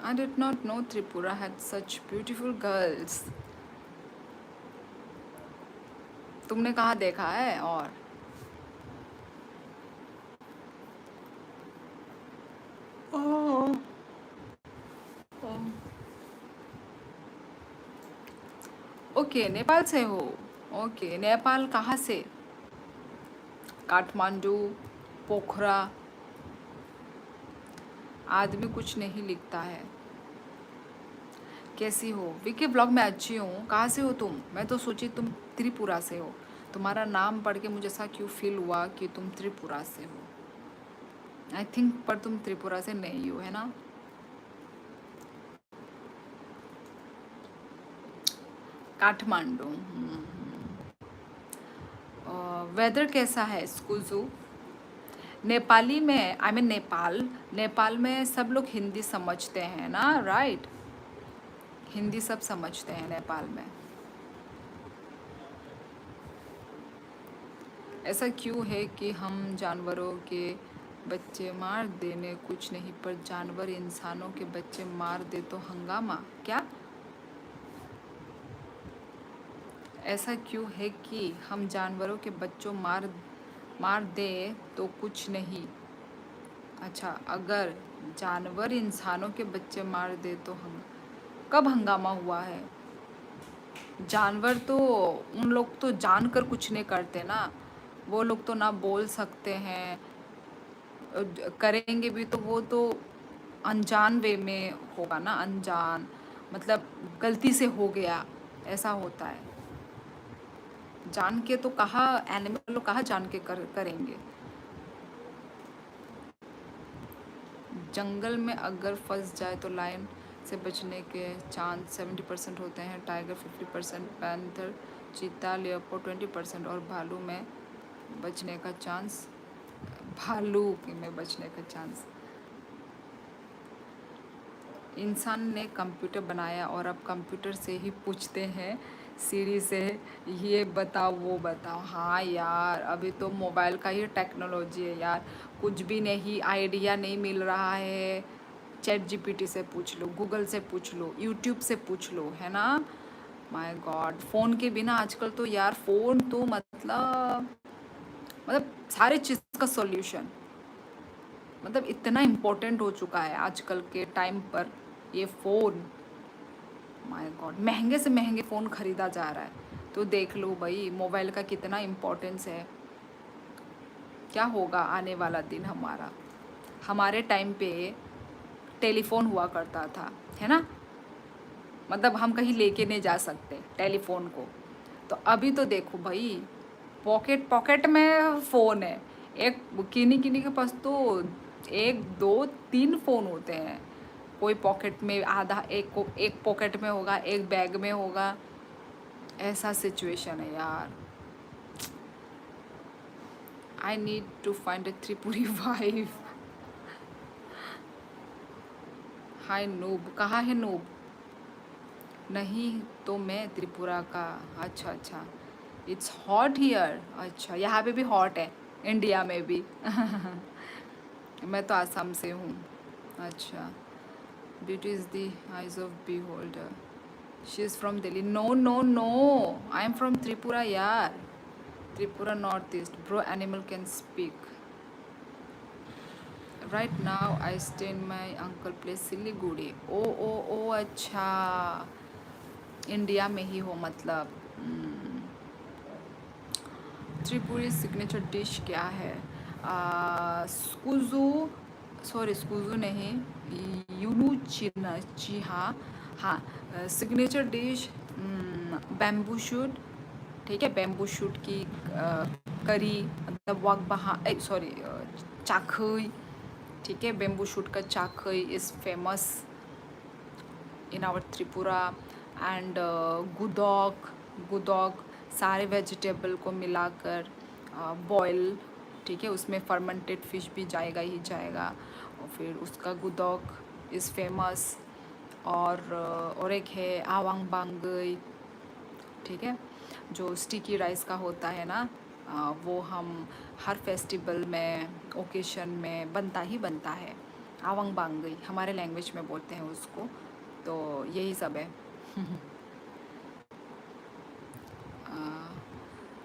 I did not know Tripura had such beautiful girls. तुमने कहाँ देखा है? और ओह ओके, नेपाल से हो? ओके, नेपाल कहाँ से? काठमांडू, पोखरा, आदमी कुछ नहीं लिखता है। कैसी हो विकी? ब्लॉग में अच्छी हूँ। कहाँ से हो तुम? मैं तो सोची तुम त्रिपुरा से हो। तुम्हारा नाम पढ़ के मुझे ऐसा क्यों फील हुआ कि तुम त्रिपुरा से हो। आई थिंक पर तुम त्रिपुरा से नहीं हो, है ना? काठमांडू। वेदर कैसा है स्कूजू? नेपाली में आई मीन नेपाल, नेपाल में सब लोग हिंदी समझते हैं ना, राइट? हिंदी सब समझते हैं नेपाल में। ऐसा क्यों है कि हम जानवरों के बच्चे मार देने कुछ नहीं, पर जानवर इंसानों के बच्चे मार दे तो हंगामा? क्या ऐसा क्यों है कि हम जानवरों के बच्चों मार मार दे तो कुछ नहीं? अच्छा, अगर जानवर इंसानों के बच्चे मार दे तो हम कब हंगामा हुआ है? जानवर तो उन लोग तो जानकर कुछ नहीं करते ना। वो लोग तो ना बोल सकते हैं, करेंगे भी तो वो तो अनजान वे में होगा ना, अनजान मतलब गलती से हो गया, ऐसा होता है। जान के तो कहाँ एनिमल लोग कहाँ जान के करेंगे। जंगल में अगर फंस जाए तो लायन से बचने के चांस 70% होते हैं, टाइगर 50%, पैंथर, चीता, लेपर्ड 20% और भालू में बचने का चांस, भालू में बचने का चांस। इंसान ने कंप्यूटर बनाया और अब कंप्यूटर से ही पूछते हैं सीरी से, ये बताओ वो बताओ। हाँ यार, अभी तो मोबाइल का ही टेक्नोलॉजी है यार। कुछ भी नहीं, आइडिया नहीं मिल रहा है, चैट जीपीटी से पूछ लो, गूगल से पूछ लो, यूट्यूब से पूछ लो, है ना? माय गॉड, फ़ोन के बिना आजकल तो यार, फ़ोन तो मतलब सारे चीज़ का सॉल्यूशन, मतलब इतना इम्पोर्टेंट हो चुका है आजकल के टाइम पर ये फ़ोन। माय गॉड, महंगे से महंगे फ़ोन ख़रीदा जा रहा है, तो देख लो भाई मोबाइल का कितना इम्पोर्टेंस है। क्या होगा आने वाला दिन हमारा? हमारे टाइम पे टेलीफोन हुआ करता था, है ना? मतलब हम कहीं लेके नहीं जा सकते टेलीफोन को। तो अभी तो देखो भाई, पॉकेट पॉकेट में फ़ोन है। एक किन्नी किन्नी के पास तो एक दो तीन फ़ोन होते हैं। कोई पॉकेट में आधा, एक पॉकेट में होगा, एक बैग में होगा। ऐसा सिचुएशन है यार। I need to find a Tripuri wife. Hi noob, कहाँ है नूब? नहीं तो मैं त्रिपुरा का। अच्छा अच्छा, इट्स हॉट हियर। अच्छा, यहाँ पे भी हॉट है, इंडिया में भी। मैं तो आसाम से हूँ। अच्छा, beauty is the eyes of beholder, she is from Delhi. No no no, I am from Tripura यार। Tripura north east bro, animal can speak. Right now I stay in my uncle place Siliguri. Oh oh oh, अच्छा, India में ही हो मतलब। Tripuri signature dish क्या है? स्कूजू, sorry स्कूजू नहीं, यूनू ची, हाँ हाँ। सिग्नेचर डिश बैम्बू शूट, ठीक है, बैम्बू शूट की करी, मतलब वक बहा, सॉरी, चाखई, ठीक है, बैम्बू शूट का chakhwi is famous in our Tripura. And gudok, gudok सारे वेजिटेबल को मिलाकर बॉयल, ठीक है, उसमें फर्मेंटेड फिश भी जाएगा ही जाएगा, और फिर उसका गुदौक इज़ फेमस। और एक है आवांग बांगई, ठीक है, जो स्टिकी राइस का होता है ना, वो हम हर फेस्टिवल में, ओकेशन में बनता ही बनता है। आवांग बांगई हमारे लैंग्वेज में बोलते हैं उसको। तो यही सब है।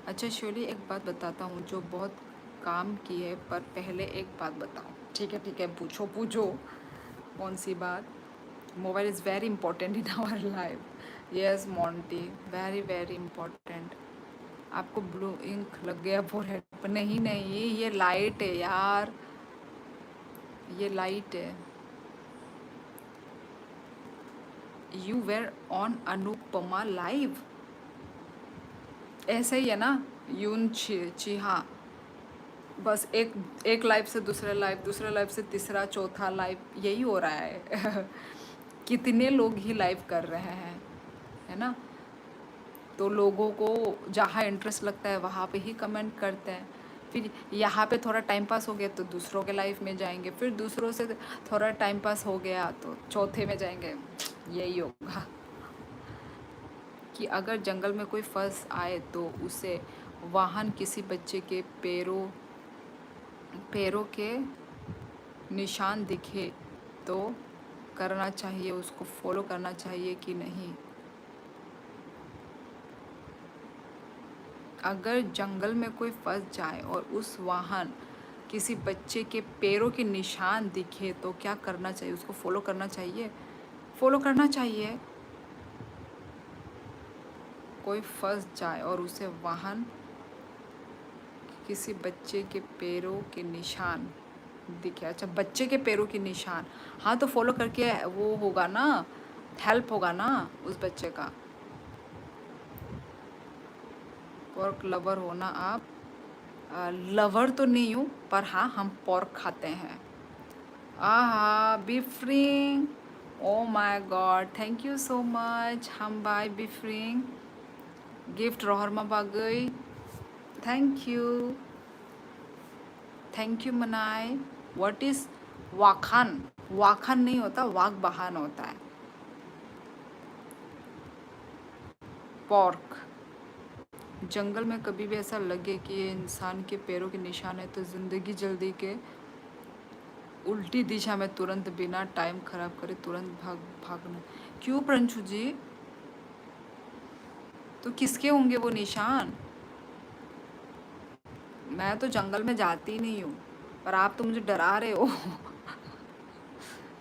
अच्छा शोली, एक बात बताता हूँ जो बहुत काम की है, पर पहले एक बात बताओ। ठीक है, पूछो पूछो, कौन सी बात? Mobile is very important in our life. Yes Monty, very very important. आपको ब्लू इंक लग गया फोरहेड पर? नहीं नहीं, ये लाइट है यार, ये लाइट है। You were on Anupama live, ऐसे ही है ना। यून चिहा, बस एक एक लाइफ से दूसरे लाइफ, दूसरे लाइफ से तीसरा चौथा लाइफ, यही हो रहा है। कितने लोग ही लाइव कर रहे हैं, है ना। तो लोगों को जहाँ इंटरेस्ट लगता है वहाँ पे ही कमेंट करते हैं। फिर यहाँ पे थोड़ा टाइम पास हो गया तो दूसरों के लाइफ में जाएंगे, फिर दूसरों से थोड़ा टाइम पास हो गया तो चौथे में जाएंगे। यही होगा कि अगर जंगल में कोई फंस आए तो उसे वाहन किसी बच्चे के पैरों पैरों के निशान दिखे तो करना चाहिए, उसको फॉलो करना चाहिए कि नहीं। अगर जंगल में कोई फंस जाए और उस वाहन किसी बच्चे के पैरों के निशान दिखे तो क्या करना चाहिए, उसको फॉलो करना चाहिए। फॉलो करना चाहिए। कोई फंस जाए और उसे वाहन किसी बच्चे के पैरों के निशान दिखे, अच्छा बच्चे के पैरों के निशान, हाँ तो फॉलो करके वो होगा ना, हेल्प होगा ना उस बच्चे का। पोर्क लवर हो ना आप? लवर तो नहीं हूँ, पर हाँ हम पोर्क खाते हैं। आहा बिफ्रिंग, oh my god, thank you so much हम बाय बिफ्रिंग, गिफ्ट रोहरमा बागई, थैंक यू मनाई। व्हाट इज वाखान? वाखान नहीं होता, वाक बहान होता है। पॉर्क। जंगल में कभी भी ऐसा लगे कि ये इंसान के पैरों के निशान है तो ज़िंदगी जल्दी के उल्टी दिशा में तुरंत बिना टाइम खराब करे तुरंत भागना। क्यों प्रंशु जी? तो किसके होंगे वो निशान? मैं तो जंगल में जाती नहीं हूँ, पर आप तो मुझे डरा रहे हो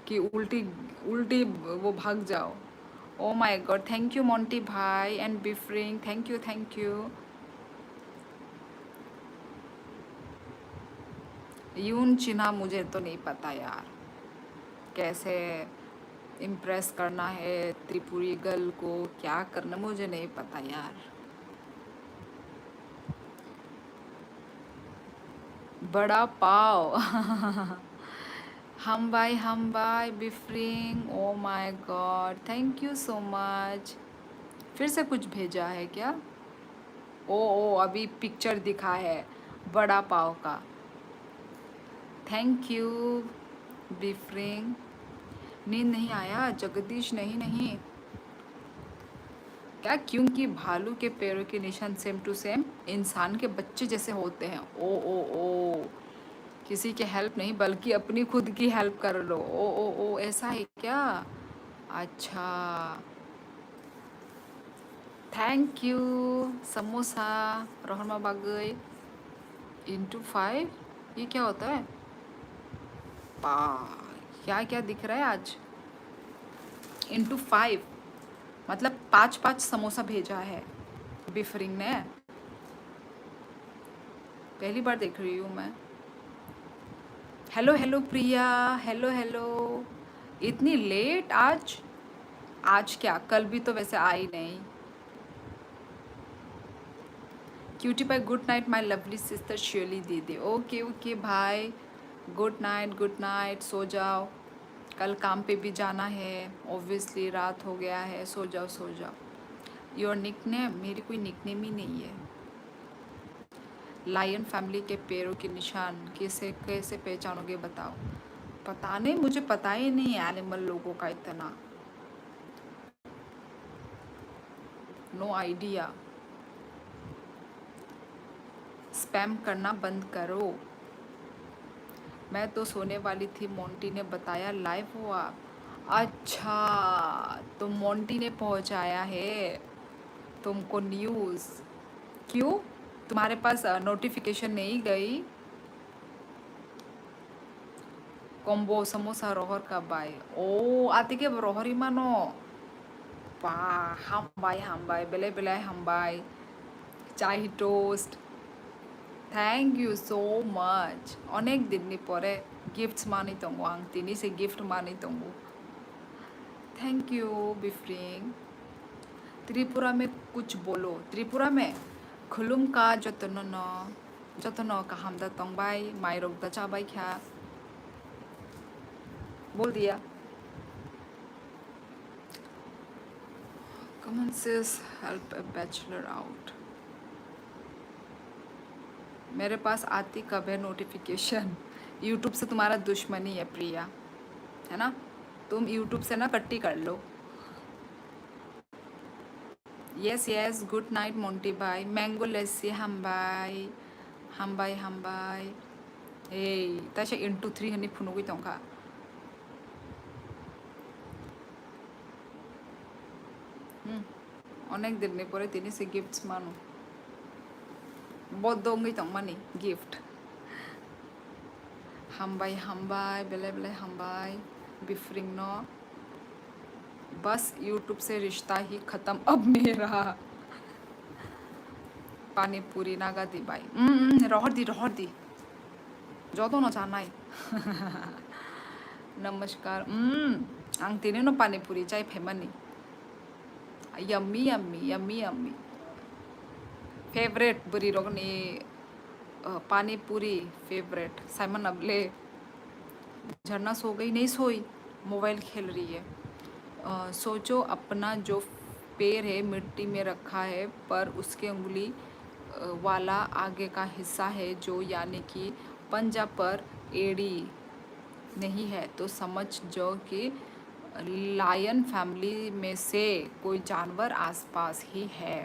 कि उल्टी उल्टी वो भाग जाओ। ओ my god, thank you Monty भाई एंड बिफ्रिंग, थैंक यू। यून चिन्हा मुझे तो नहीं पता यार, कैसे इम्प्रेस करना है त्रिपुरी गर्ल को, क्या करना मुझे नहीं पता यार। बड़ा पाव हम बाय Bifring, oh my god, thank you so much. फिर से कुछ भेजा है क्या? ओ अभी पिक्चर दिखा है बड़ा पाव का। Thank you Bifring. नींद नहीं आया जगदीश? नहीं। क्या? क्योंकि भालू के पैरों के निशान सेम टू सेम इंसान के बच्चे जैसे होते हैं। ओ किसी की हेल्प नहीं बल्कि अपनी खुद की हेल्प कर लो। ओ ऐसा है क्या? अच्छा, thank you samosa रोहनमा Bagai. Into 5 ये क्या होता है? पा क्या क्या दिख रहा है आज? इंटू 5 मतलब 5 समोसा भेजा है बिफरिंग ने। पहली बार देख रही हूँ मैं। Hello Priya, hello. इतनी लेट आज? आज क्या, कल भी तो वैसे आई नहीं। Cutie pie, good night my lovely sister Sheoli दीदी। ओके भाई, गुड नाइट, सो जाओ। कल काम पे भी जाना है, ऑब्वियसली रात हो गया है, सो जाओ। Your nickname? मेरी कोई निकनेम ही नहीं है। लायन फैमिली के पैरों के निशान कैसे पहचानोगे बताओ? पता नहीं, मुझे पता ही नहीं है एनिमल लोगों का इतना, नो आइडिया। स्पैम करना बंद करो। मैं तो सोने वाली थी, मोंटी ने बताया लाइव हो आप। अच्छा, तो मोंटी ने पहुंचाया है तुमको न्यूज़। क्यों, तुम्हारे पास नोटिफिकेशन नहीं गई? कॉम्बो समोसा रोहर का बाय ओ आती के रोहरी मानो पा हम बाय बेले बेले हम बाय चाय toast. Thank you so much. अनेक दिन परे गिफ्ट्स मानी तंगो आंग तिनी से गिफ्ट मानी तंगो। Thank you Bifring. त्रिपुरा में कुछ बोलो। त्रिपुरा में खुलुम का जतन का हमदा तंगबाई माइरोग दा चाबाई क्या बोल दिया। कमन सिस हेल्प अ बैचलर आउट। मेरे पास आती कब है नोटिफिकेशन? यूट्यूब से तुम्हारा दुश्मनी है प्रिया, है ना? तुम यूट्यूब से ना कट्टी कर लो। Yes yes, good night Monty भाई। मैंगो लस्सी हम बाई ए ताशे इंटू 3 हनी फुनुगुई तोंका অনেক দিন পরে তিনি সে গিফটস মানো বদঙ্গই তং মানি गिफ्ट हमबाई बेले बेले हमबाई बिफ्रिंग नो बस यूट्यूब से रिश्ता ही ख़त्म अब मेरा। पानी पूरी नागा दी बाई रहर दी जो तो न चाहनाई नमस्कार आं तीने नो पानी पूरी चाय फेमनी yummy yummy yummy yummy favourite बुरी रोगनी पानी पूरी फेवरेट। साइमन अबले झरना सो गई? नहीं सोई, मोबाइल खेल रही है। सोचो अपना जो पैर है मिट्टी में रखा है पर उसके उंगली वाला आगे का हिस्सा है जो यानी कि पंजा पर एड़ी नहीं है तो समझ जो कि लायन फैमिली में से कोई जानवर आसपास ही है।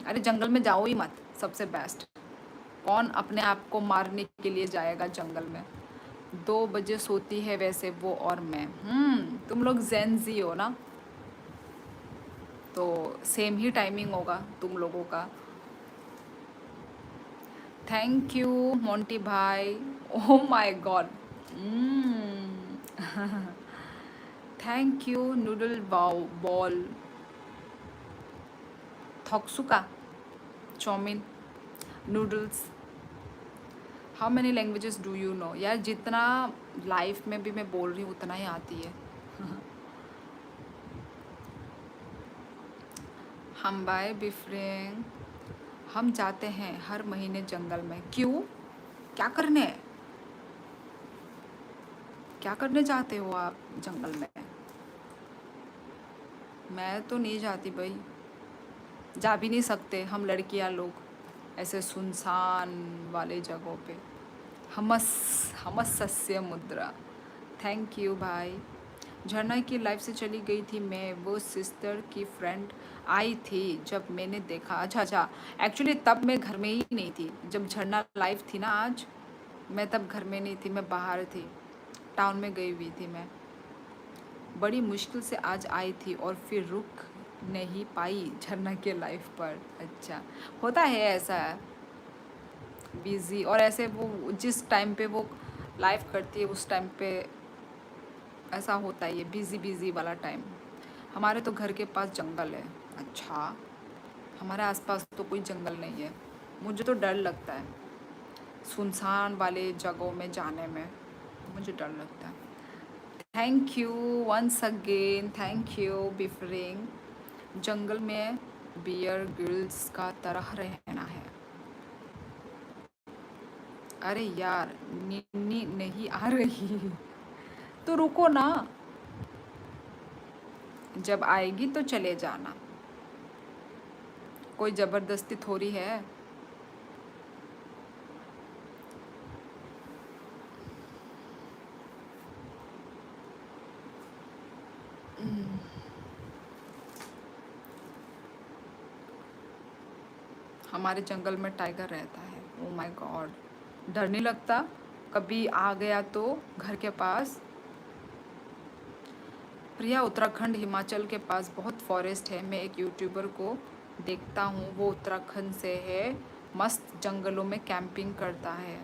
अरे जंगल में जाओ ही मत, सबसे बेस्ट। कौन अपने आप को मारने के लिए जाएगा जंगल में? 2 बजे सोती है वैसे वो और मैं। तुम लोग जेनजी हो ना, तो सेम ही टाइमिंग होगा तुम लोगों का। थैंक यू मोंटी भाई। Oh my god. Thank you noodle ball थॉक्सुका chowmein noodles. How many languages do you know? यार जितना लाइफ में भी मैं बोल रही हूँ उतना ही आती है। हम बाय बिफ्रेंग हम जाते हैं हर महीने जंगल में। क्यों? क्या करने? क्या करने जाते हो आप जंगल में? मैं तो नहीं जाती भाई, जा भी नहीं सकते हम लड़कियां लोग ऐसे सुनसान वाले जगहों पे। हमस हमस सस्य मुद्रा। थैंक यू भाई। झरना की लाइफ से चली गई थी मैं, वो सिस्टर की फ्रेंड आई थी जब मैंने देखा। अच्छा, एक्चुअली तब मैं घर में ही नहीं थी जब झरना लाइव थी ना आज। मैं तब घर में नहीं थी, मैं बाहर थी, टाउन में गई हुई थी मैं। बड़ी मुश्किल से आज आई थी और फिर रुक नहीं पाई झरना के लाइफ पर। अच्छा, होता है ऐसा बिज़ी, और ऐसे वो जिस टाइम पे वो लाइव करती है उस टाइम पे ऐसा होता है, ये बिज़ी बिज़ी वाला टाइम। हमारे तो घर के पास जंगल है। अच्छा, हमारे आसपास तो कोई जंगल नहीं है। मुझे तो डर लगता है सुनसान वाले जगहों में जाने में, मुझे डर लगता है। Thank you once again, thank you Bifring. जंगल में बियर ग्रिल्स का तरह रहना है। अरे यार निन्नी नहीं आ रही तो रुको ना, जब आएगी तो चले जाना, कोई ज़बरदस्ती थोड़ी है। हमारे जंगल में टाइगर रहता है। ओ माय गॉड, डर नहीं लगता? कभी आ गया तो घर के पास। प्रिया, उत्तराखंड हिमाचल के पास बहुत फॉरेस्ट है। मैं एक यूट्यूबर को देखता हूँ, वो उत्तराखंड से है, मस्त जंगलों में कैंपिंग करता है।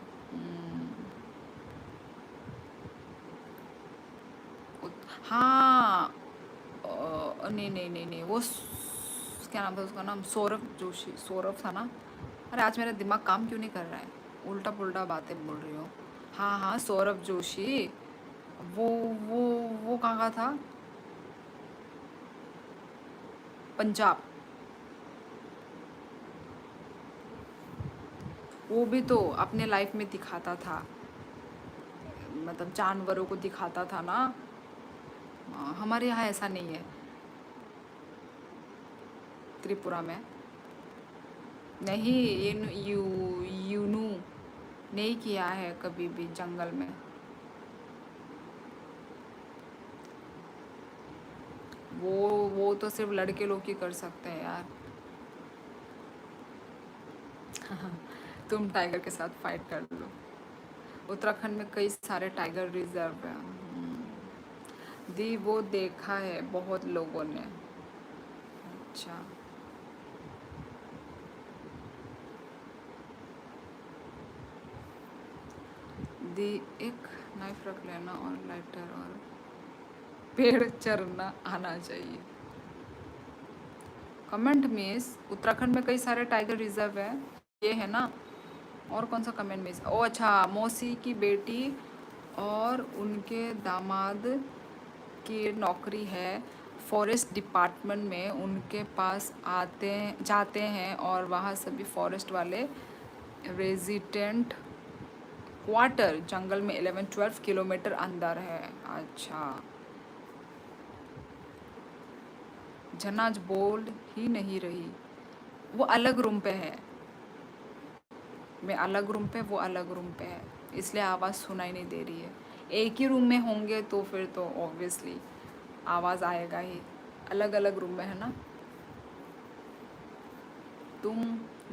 हाँ, नहीं नहीं नहीं नहीं, वो क्या नाम था उसका? नाम सौरभ जोशी, सौरभ था ना? अरे आज मेरा दिमाग काम क्यों नहीं कर रहा है, उल्टा पुल्टा बातें बोल रही हो। हाँ हाँ, सौरभ जोशी। वो वो वो कहाँ का था? पंजाब। वो भी तो अपने लाइफ में दिखाता था, मतलब जानवरों को दिखाता था ना। हमारे यहाँ ऐसा नहीं है, त्रिपुरा में। नहीं, यू यूनू नहीं किया है कभी भी जंगल में। वो तो सिर्फ लड़के लोग ही कर सकते हैं यार। तुम टाइगर के साथ फाइट कर लो। उत्तराखंड में कई सारे टाइगर रिजर्व हैं। दी वो देखा है बहुत लोगों ने। अच्छा। दी एक नाइफ रख लेना और लाइटर, और पेड़ चढ़ना आना चाहिए। कमेंट मिस, उत्तराखंड में कई सारे टाइगर रिजर्व है, ये है ना। और कौन सा कमेंट मिस? ओ अच्छा, मौसी की बेटी और उनके दामाद की नौकरी है फॉरेस्ट डिपार्टमेंट में। उनके पास आते जाते हैं और वहाँ सभी फॉरेस्ट वाले रेजिडेंट क्वार्टर जंगल में 11-12 किलोमीटर अंदर है। अच्छा, जनाज बोल ही नहीं रही। वो अलग रूम पे है, मैं अलग रूम पे, वो अलग रूम पे है, इसलिए आवाज़ सुनाई नहीं दे रही है। एक ही रूम में होंगे तो फिर तो ऑब्वियसली आवाज़ आएगा ही। अलग अलग रूम में है ना। तुम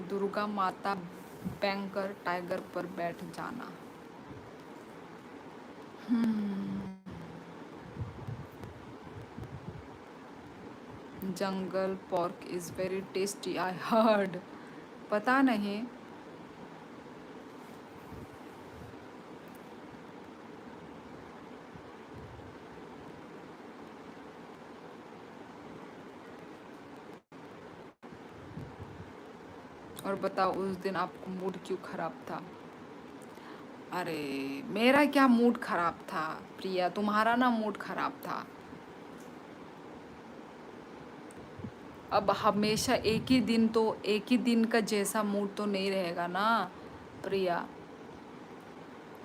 दुर्गा माता बैंकर टाइगर पर बैठ जाना। Jungle pork is very tasty I heard. पता नहीं। और बताओ उस दिन आपको मूड क्यों ख़राब था? अरे मेरा क्या मूड ख़राब था प्रिया, तुम्हारा ना मूड ख़राब था। अब हमेशा एक ही दिन का जैसा मूड तो नहीं रहेगा ना प्रिया।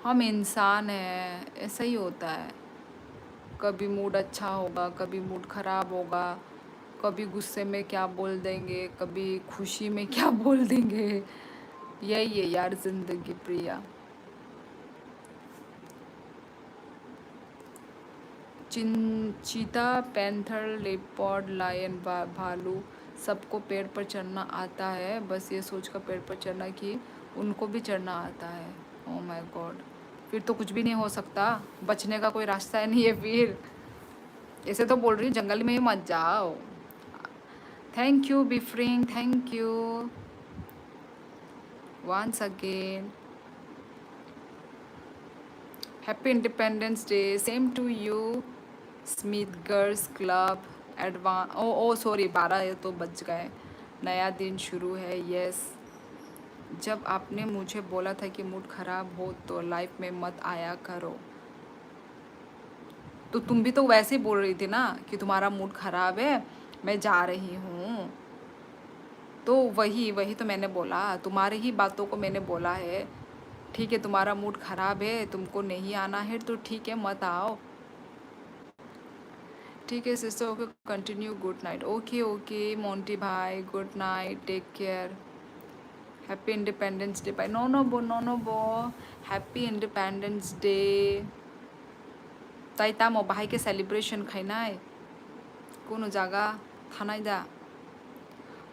हम इंसान हैं, ऐसा ही होता है। कभी मूड अच्छा होगा, कभी मूड ख़राब होगा, कभी गुस्से में क्या बोल देंगे, कभी खुशी में क्या बोल देंगे। यही है यार ज़िंदगी प्रिया। चीता, पैंथर, लेपर्ड, लायन, भालू सबको पेड़ पर चढ़ना आता है, बस ये सोचकर पेड़ पर चढ़ना कि उनको भी चढ़ना आता है। ओह माय गॉड, फिर तो कुछ भी नहीं हो सकता, बचने का कोई रास्ता नहीं है फिर। ऐसे तो बोल रही हूँ जंगल में ही मत जाओ। Thank you Bifring, thank you once again. Happy Independence Day, same to you. Smith girls club advance, oh oh sorry, 12 तो बज गए। नया दिन शुरू है, यस। जब आपने मुझे बोला था कि मूड ख़राब हो तो लाइफ में मत आया करो, तो तुम भी तो वैसे ही बोल रही थी ना कि तुम्हारा मूड ख़राब है, मैं जा रही हूँ। तो वही वही तो मैंने बोला, तुम्हारी ही बातों को मैंने बोला है। ठीक है, तुम्हारा मूड ख़राब है, तुमको नहीं आना है तो ठीक है, मत आओ। ठीक है sister, okay continue, good night. Okay okay Monty भाई, good night, take care. Happy Independence Day भाई। नो नो बो, नो नो बो, हैप्पी इंडिपेंडेंस डे। ताई तामो भाई के सेलिब्रेशन खाइनाय कोनो जगह थानाय दा।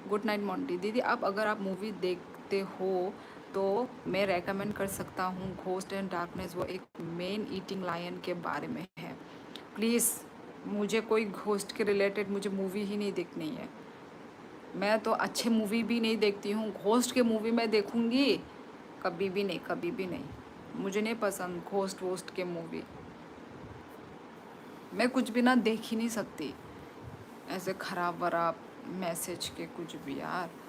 गुड नाइट मोंटी दीदी। अब अगर आप मूवी देखते हो तो मैं रेकमेंड कर सकता हूँ घोस्ट एंड डार्कनेस। वो एक मेन ईटिंग लायन के बारे में है। प्लीज़, मुझे कोई घोस्ट के रिलेटेड मुझे मूवी ही नहीं देखनी है। मैं तो अच्छे मूवी भी नहीं देखती हूँ, घोस्ट के मूवी मैं देखूँगी कभी भी नहीं, कभी भी नहीं। मुझे नहीं पसंद घोस्ट वोस्ट के मूवी। मैं कुछ भी ना देख ही नहीं सकती ऐसे ख़राब वराब मैसेज के कुछ भी यार।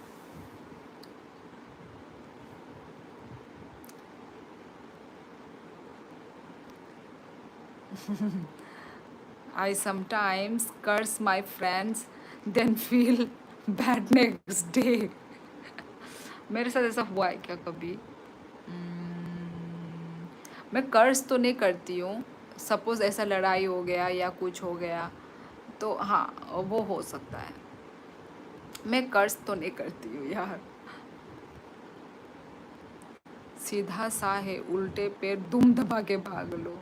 I sometimes curse my friends then feel bad next day. मेरे साथ ऐसा हुआ है क्या कभी? मैं कर्ज तो नहीं करती हूँ। सपोज ऐसा लड़ाई हो गया या कुछ हो गया तो हाँ, वो हो सकता है। मैं कर्ज तो नहीं करती हूँ यार। सीधा सा है, उल्टे पैर दुम दबा के भाग लो।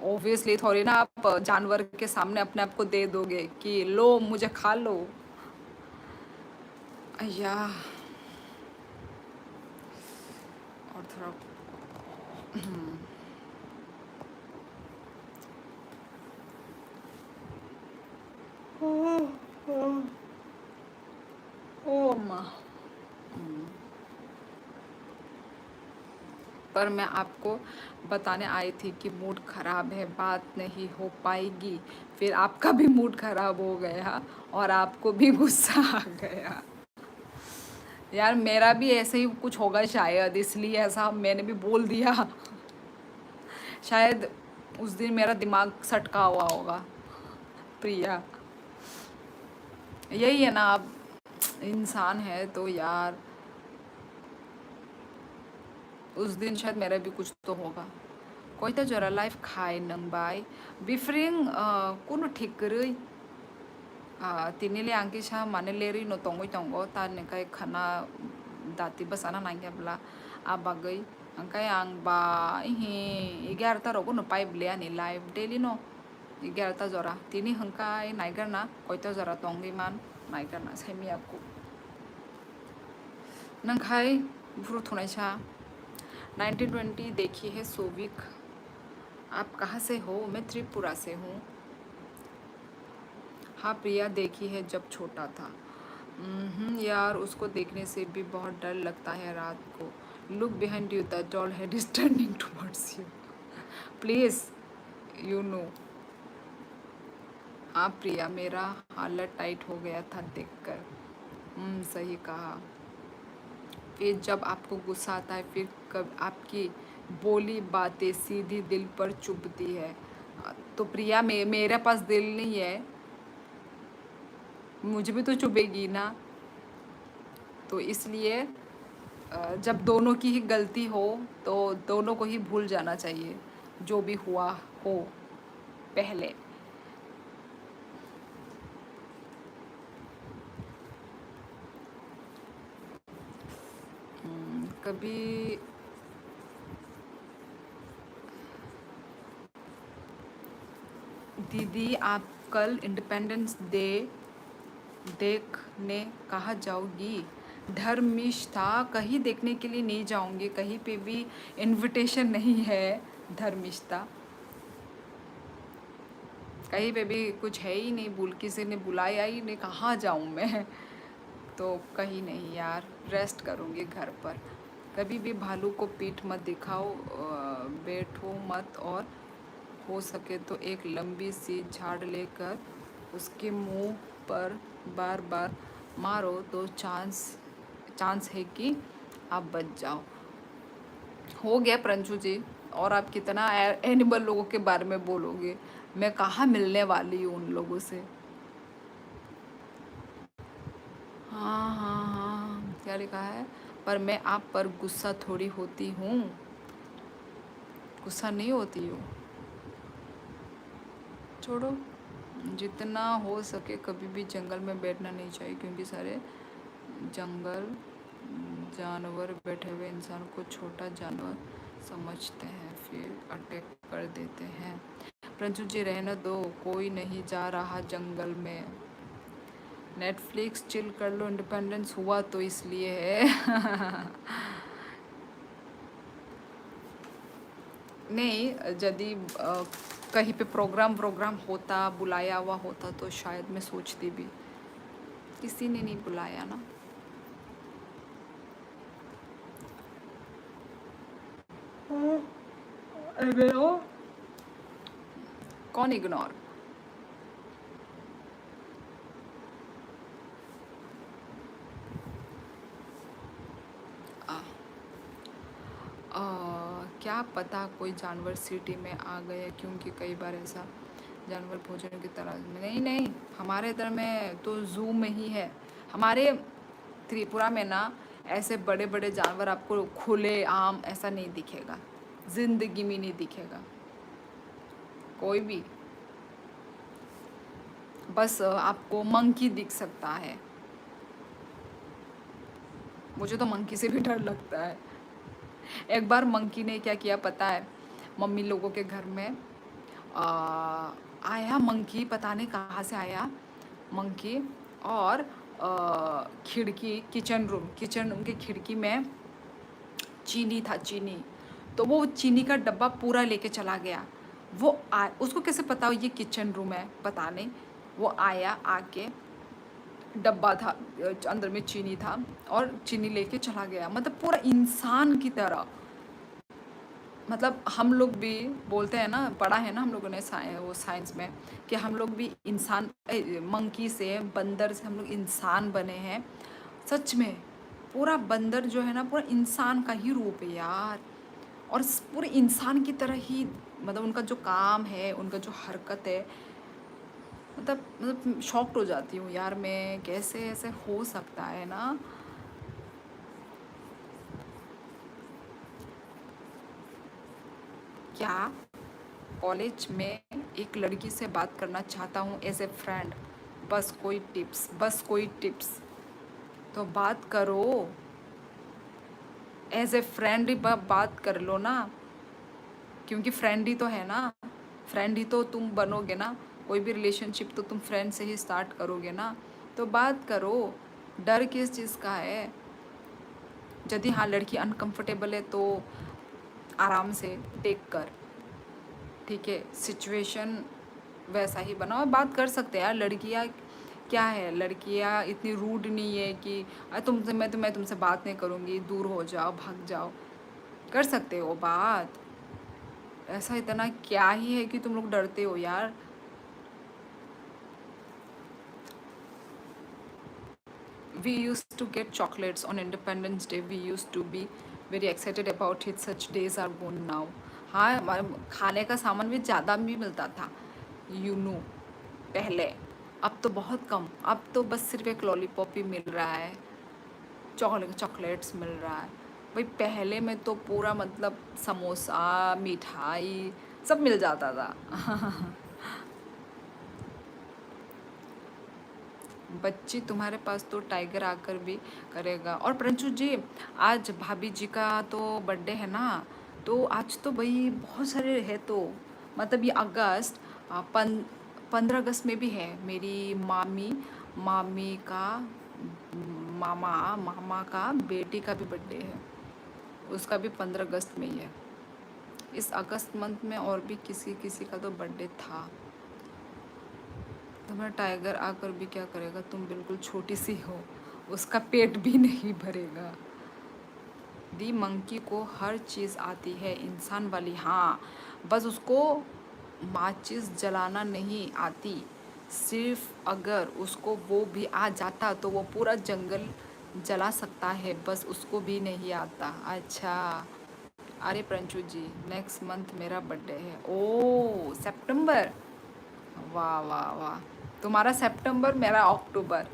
ऑब्वियसली थोड़ी ना आप जानवर के सामने अपने आप को दे दोगे कि लो मुझे खा लो। अय्या। और थोड़ा ओ माँ। पर मैं आपको बताने आई थी कि मूड ख़राब है, बात नहीं हो पाएगी। फिर आपका भी मूड ख़राब हो गया और आपको भी गुस्सा आ गया। यार मेरा भी ऐसे ही कुछ होगा शायद, इसलिए ऐसा मैंने भी बोल दिया। शायद उस दिन मेरा दिमाग सटका हुआ होगा। प्रिया, यही है ना, आप इंसान है तो यार उस दिन शायद मेरा भी कुछ तो होगा। कोई तो जरा लाइफ खाए नंबाई बिफ्रिंग कोनो ठीक करे तिनीले आंकी छा माने लेरी no तंगoi tanggo tan kai khana dati basana nangya bla abagai angkai ang ba hi 11 rogo no pai ble ani live daily no 11 jora tini hangkai naigar na koita jora tongi man naigar na saimi aku nangkai bufru thunai cha 1920 देखी है सोविक। आप कहाँ से हो? मैं त्रिपुरा से हूँ। हाँ प्रिया, देखी है जब छोटा था। यार उसको देखने से भी बहुत डर लगता है रात को। Look behind you, the doll head is turning towards you. Please you know. हाँ प्रिया, मेरा हालत टाइट हो गया था देखकर। सही कहा। फिर जब आपको गुस्सा आता है फिर कब आपकी बोली बातें सीधी दिल पर चुभती है। तो प्रिया मेरे पास दिल नहीं है, मुझे भी तो चुभेगी ना। तो इसलिए जब दोनों की ही गलती हो तो दोनों को ही भूल जाना चाहिए जो भी हुआ हो पहले। कभी दीदी आप कल इंडिपेंडेंस डे देखने कहाँ जाओगी? धर्मिष्ठा, कहीं देखने के लिए नहीं जाऊंगी, कहीं पे भी इनविटेशन नहीं है। धर्मिष्ठा, कहीं पे भी कुछ है ही नहीं, किसी ने बुलाया ही नहीं, कहाँ जाऊँ मैं? तो कहीं नहीं यार, रेस्ट करूँगी घर पर। कभी भी भालू को पीठ मत दिखाओ, बैठो मत, और हो सके तो एक लंबी सी झाड़ लेकर उसके मुंह पर बार बार मारो तो चांस है कि आप बच जाओ। हो गया प्रंजू जी, और आप कितना एनिमल लोगों के बारे में बोलोगे? मैं कहाँ मिलने वाली हूँ उन लोगों से। हाँ हाँ हाँ, क्या लिखा है? पर मैं आप पर गुस्सा थोड़ी होती हूँ, गुस्सा नहीं होती हूँ। छोड़ो, जितना हो सके कभी भी जंगल में बैठना नहीं चाहिए, क्योंकि सारे जंगल जानवर बैठे हुए इंसान को छोटा जानवर समझते हैं, फिर अटैक कर देते हैं। प्रंजू जी रहने दो, कोई नहीं जा रहा जंगल में। नेटफ्लिक्स चिल कर लो, इंडिपेंडेंस हुआ तो इसलिए है। नहीं, यदि कहीं पे प्रोग्राम होता, बुलाया हुआ होता तो शायद मैं सोचती भी। किसी ने नहीं बुलाया ना। कौन इग्नोर? क्या पता कोई जानवर सिटी में आ गए, क्योंकि कई बार ऐसा जानवर भोजन की तरह नहीं नहीं, हमारे इधर में तो जू में ही है। हमारे त्रिपुरा में ना ऐसे बड़े बड़े जानवर आपको खुले आम ऐसा नहीं दिखेगा, जिंदगी में नहीं दिखेगा कोई भी। बस आपको मंकी दिख सकता है। मुझे तो मंकी से भी डर लगता है। एक बार मंकी ने क्या किया पता है, मम्मी लोगों के घर में आ, आया मंकी, पता नहीं कहाँ से आया मंकी। और खिड़की, किचन रूम की खिड़की में चीनी था, चीनी। तो वो चीनी का डब्बा पूरा लेके चला गया। उसको कैसे पता हो ये किचन रूम है, पता नहीं। वो आया, आके डब्बा था, अंदर में चीनी था और चीनी लेके चला गया। मतलब पूरा इंसान की तरह। मतलब हम लोग भी बोलते हैं ना, पढ़ा है ना हम लोगों ने वो साइंस में, कि हम लोग भी इंसान, मंकी से, बंदर से हम लोग इंसान बने हैं। सच में पूरा बंदर जो है ना, पूरा इंसान का ही रूप है यार। और पूरे इंसान की तरह ही, मतलब उनका जो काम है, उनका जो हरकत है, मतलब शॉक्ड हो जाती हूँ यार मैं, कैसे ऐसे हो सकता है ना। क्या कॉलेज में एक लड़की से बात करना चाहता हूँ एज ए फ्रेंड, बस कोई टिप्स, बस कोई टिप्स। तो बात करो, एज ए फ्रेंड ही बात कर लो ना, क्योंकि फ्रेंड ही तो है ना। फ्रेंड ही तो तुम बनोगे ना, कोई भी रिलेशनशिप तो तुम फ्रेंड से ही स्टार्ट करोगे ना। तो बात करो, डर किस चीज़ का है। यदि हाँ लड़की अनकंफर्टेबल है तो आराम से टेक कर, ठीक है, सिचुएशन वैसा ही बनाओ, बात कर सकते हैं यार। लड़कियाँ क्या है, लड़कियाँ इतनी रूड नहीं है कि तुमसे मैं तुमसे बात नहीं करूँगी, दूर हो जाओ, भाग जाओ। कर सकते हो बात। ऐसा इतना क्या ही है कि तुम लोग डरते हो यार। We used to get chocolates on Independence Day. We used to be very excited about it. Such days are gone now. हाँ, हमारे खाने का सामान भी ज़्यादा भी मिलता था, यू नो, पहले। अब तो बहुत कम, अब तो बस सिर्फ एक लॉलीपॉप ही मिल रहा है, चॉकलेट्स मिल रहा है। भाई पहले में तो पूरा मतलब समोसा, मिठाई सब मिल जाता था। बच्ची तुम्हारे पास तो टाइगर आकर भी करेगा। और प्रंचु जी, आज भाभी जी का तो बर्थडे है ना, तो आज तो भाई बहुत सारे है। तो मतलब ये अगस्त, 15 अगस्त में भी है। मेरी मामी मामी का मामा मामा का बेटी का भी बर्थडे है, उसका भी 15 अगस्त में ही है। इस अगस्त मंथ में और भी किसी किसी का तो बर्थडे था। तुम्हारा टाइगर आकर भी क्या करेगा, तुम बिल्कुल छोटी सी हो, उसका पेट भी नहीं भरेगा। दी मंकी को हर चीज़ आती है, इंसान वाली, हाँ, बस उसको माचिस जलाना नहीं आती। सिर्फ अगर उसको वो भी आ जाता तो वो पूरा जंगल जला सकता है, बस उसको भी नहीं आता। अच्छा, अरे प्रंचू जी, नेक्स्ट मंथ मेरा बर्थडे है। ओ सितंबर, वाह वाह वाह, तुम्हारा सितंबर, मेरा अक्टूबर।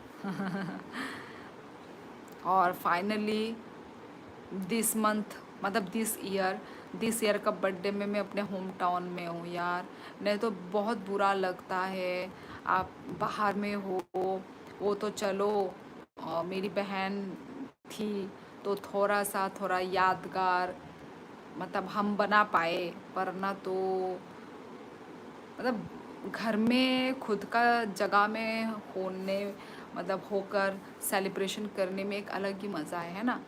और फाइनली दिस मंथ, मतलब दिस ईयर का बर्थडे में मैं अपने होम टाउन में हूँ यार। नहीं तो बहुत बुरा लगता है। आप बाहर में हो, वो तो चलो, मेरी बहन थी तो थोड़ा यादगार मतलब हम बना पाए, वरना तो मतलब घर में खुद का जगह में होने, मतलब होकर सेलिब्रेशन करने में एक अलग ही मज़ा है ना।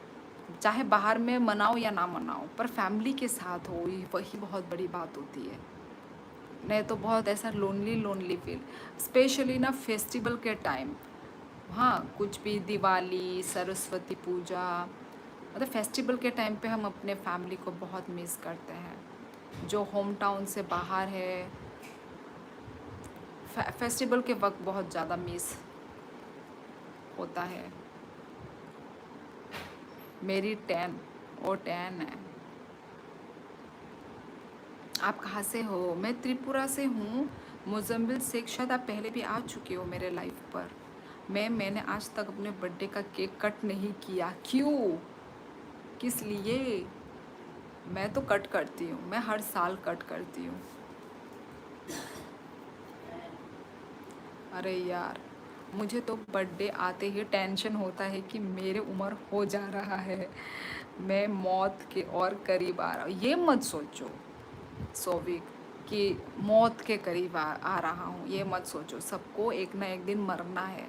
चाहे बाहर में मनाओ या ना मनाओ, पर फैमिली के साथ हो, वही बहुत बड़ी बात होती है। नहीं तो बहुत ऐसा लोनली लोनली फील, स्पेशली ना फेस्टिवल के टाइम। हाँ, कुछ भी दिवाली, सरस्वती पूजा, मतलब फेस्टिवल के टाइम पे हम अपने फैमिली को बहुत मिस करते हैं। जो होम टाउन से बाहर है, फेस्टिवल के वक्त बहुत ज़्यादा मिस होता है। मेरी 10 और 10 है। आप कहाँ से हो? मैं त्रिपुरा से हूँ। मुजम्मिल शेख, शायद आप पहले भी आ चुके हो मेरे लाइफ पर। मैंने आज तक अपने बर्थडे का केक कट नहीं किया। क्यों? किस लिए? मैं तो कट करती हूँ, मैं हर साल कट करती हूँ। अरे यार, मुझे तो बर्थडे आते ही टेंशन होता है कि मेरे उम्र हो जा रहा है, मैं मौत के और करीब आ रहा हूँ। ये मत सोचो सोविक कि मौत के करीब आ रहा हूँ, ये मत सोचो। सबको एक ना एक दिन मरना है,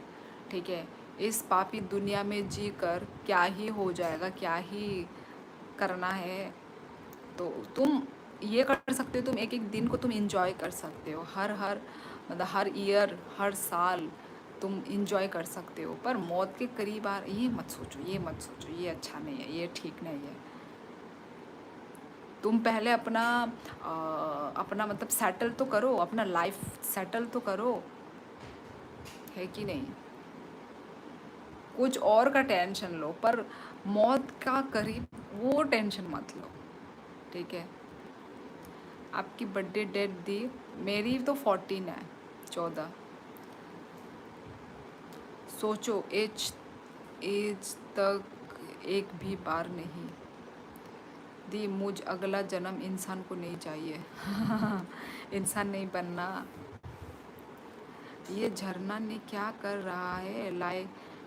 ठीक है? इस पापी दुनिया में जी कर क्या ही हो जाएगा, क्या ही करना है। तो तुम ये कर सकते हो, तुम एक एक दिन को तुम इंजॉय कर सकते हो। हर हर मतलब हर ईयर, हर साल तुम इंजॉय कर सकते हो, पर मौत के करीब आ, ये मत सोचो, ये मत सोचो, ये अच्छा नहीं है, ये ठीक नहीं है। तुम पहले अपना अपना मतलब सेटल तो करो, अपना लाइफ सेटल तो करो, है कि नहीं? कुछ और का टेंशन लो, पर मौत का करीब वो टेंशन मत लो, ठीक है? आपकी बर्थडे डेट दी, मेरी तो 14 है, 14। सोचो, एज एज तक एक भी बार नहीं दी। मुझ अगला जन्म इंसान को नहीं चाहिए। इंसान नहीं बनना। ये झरना ने क्या कर रहा है?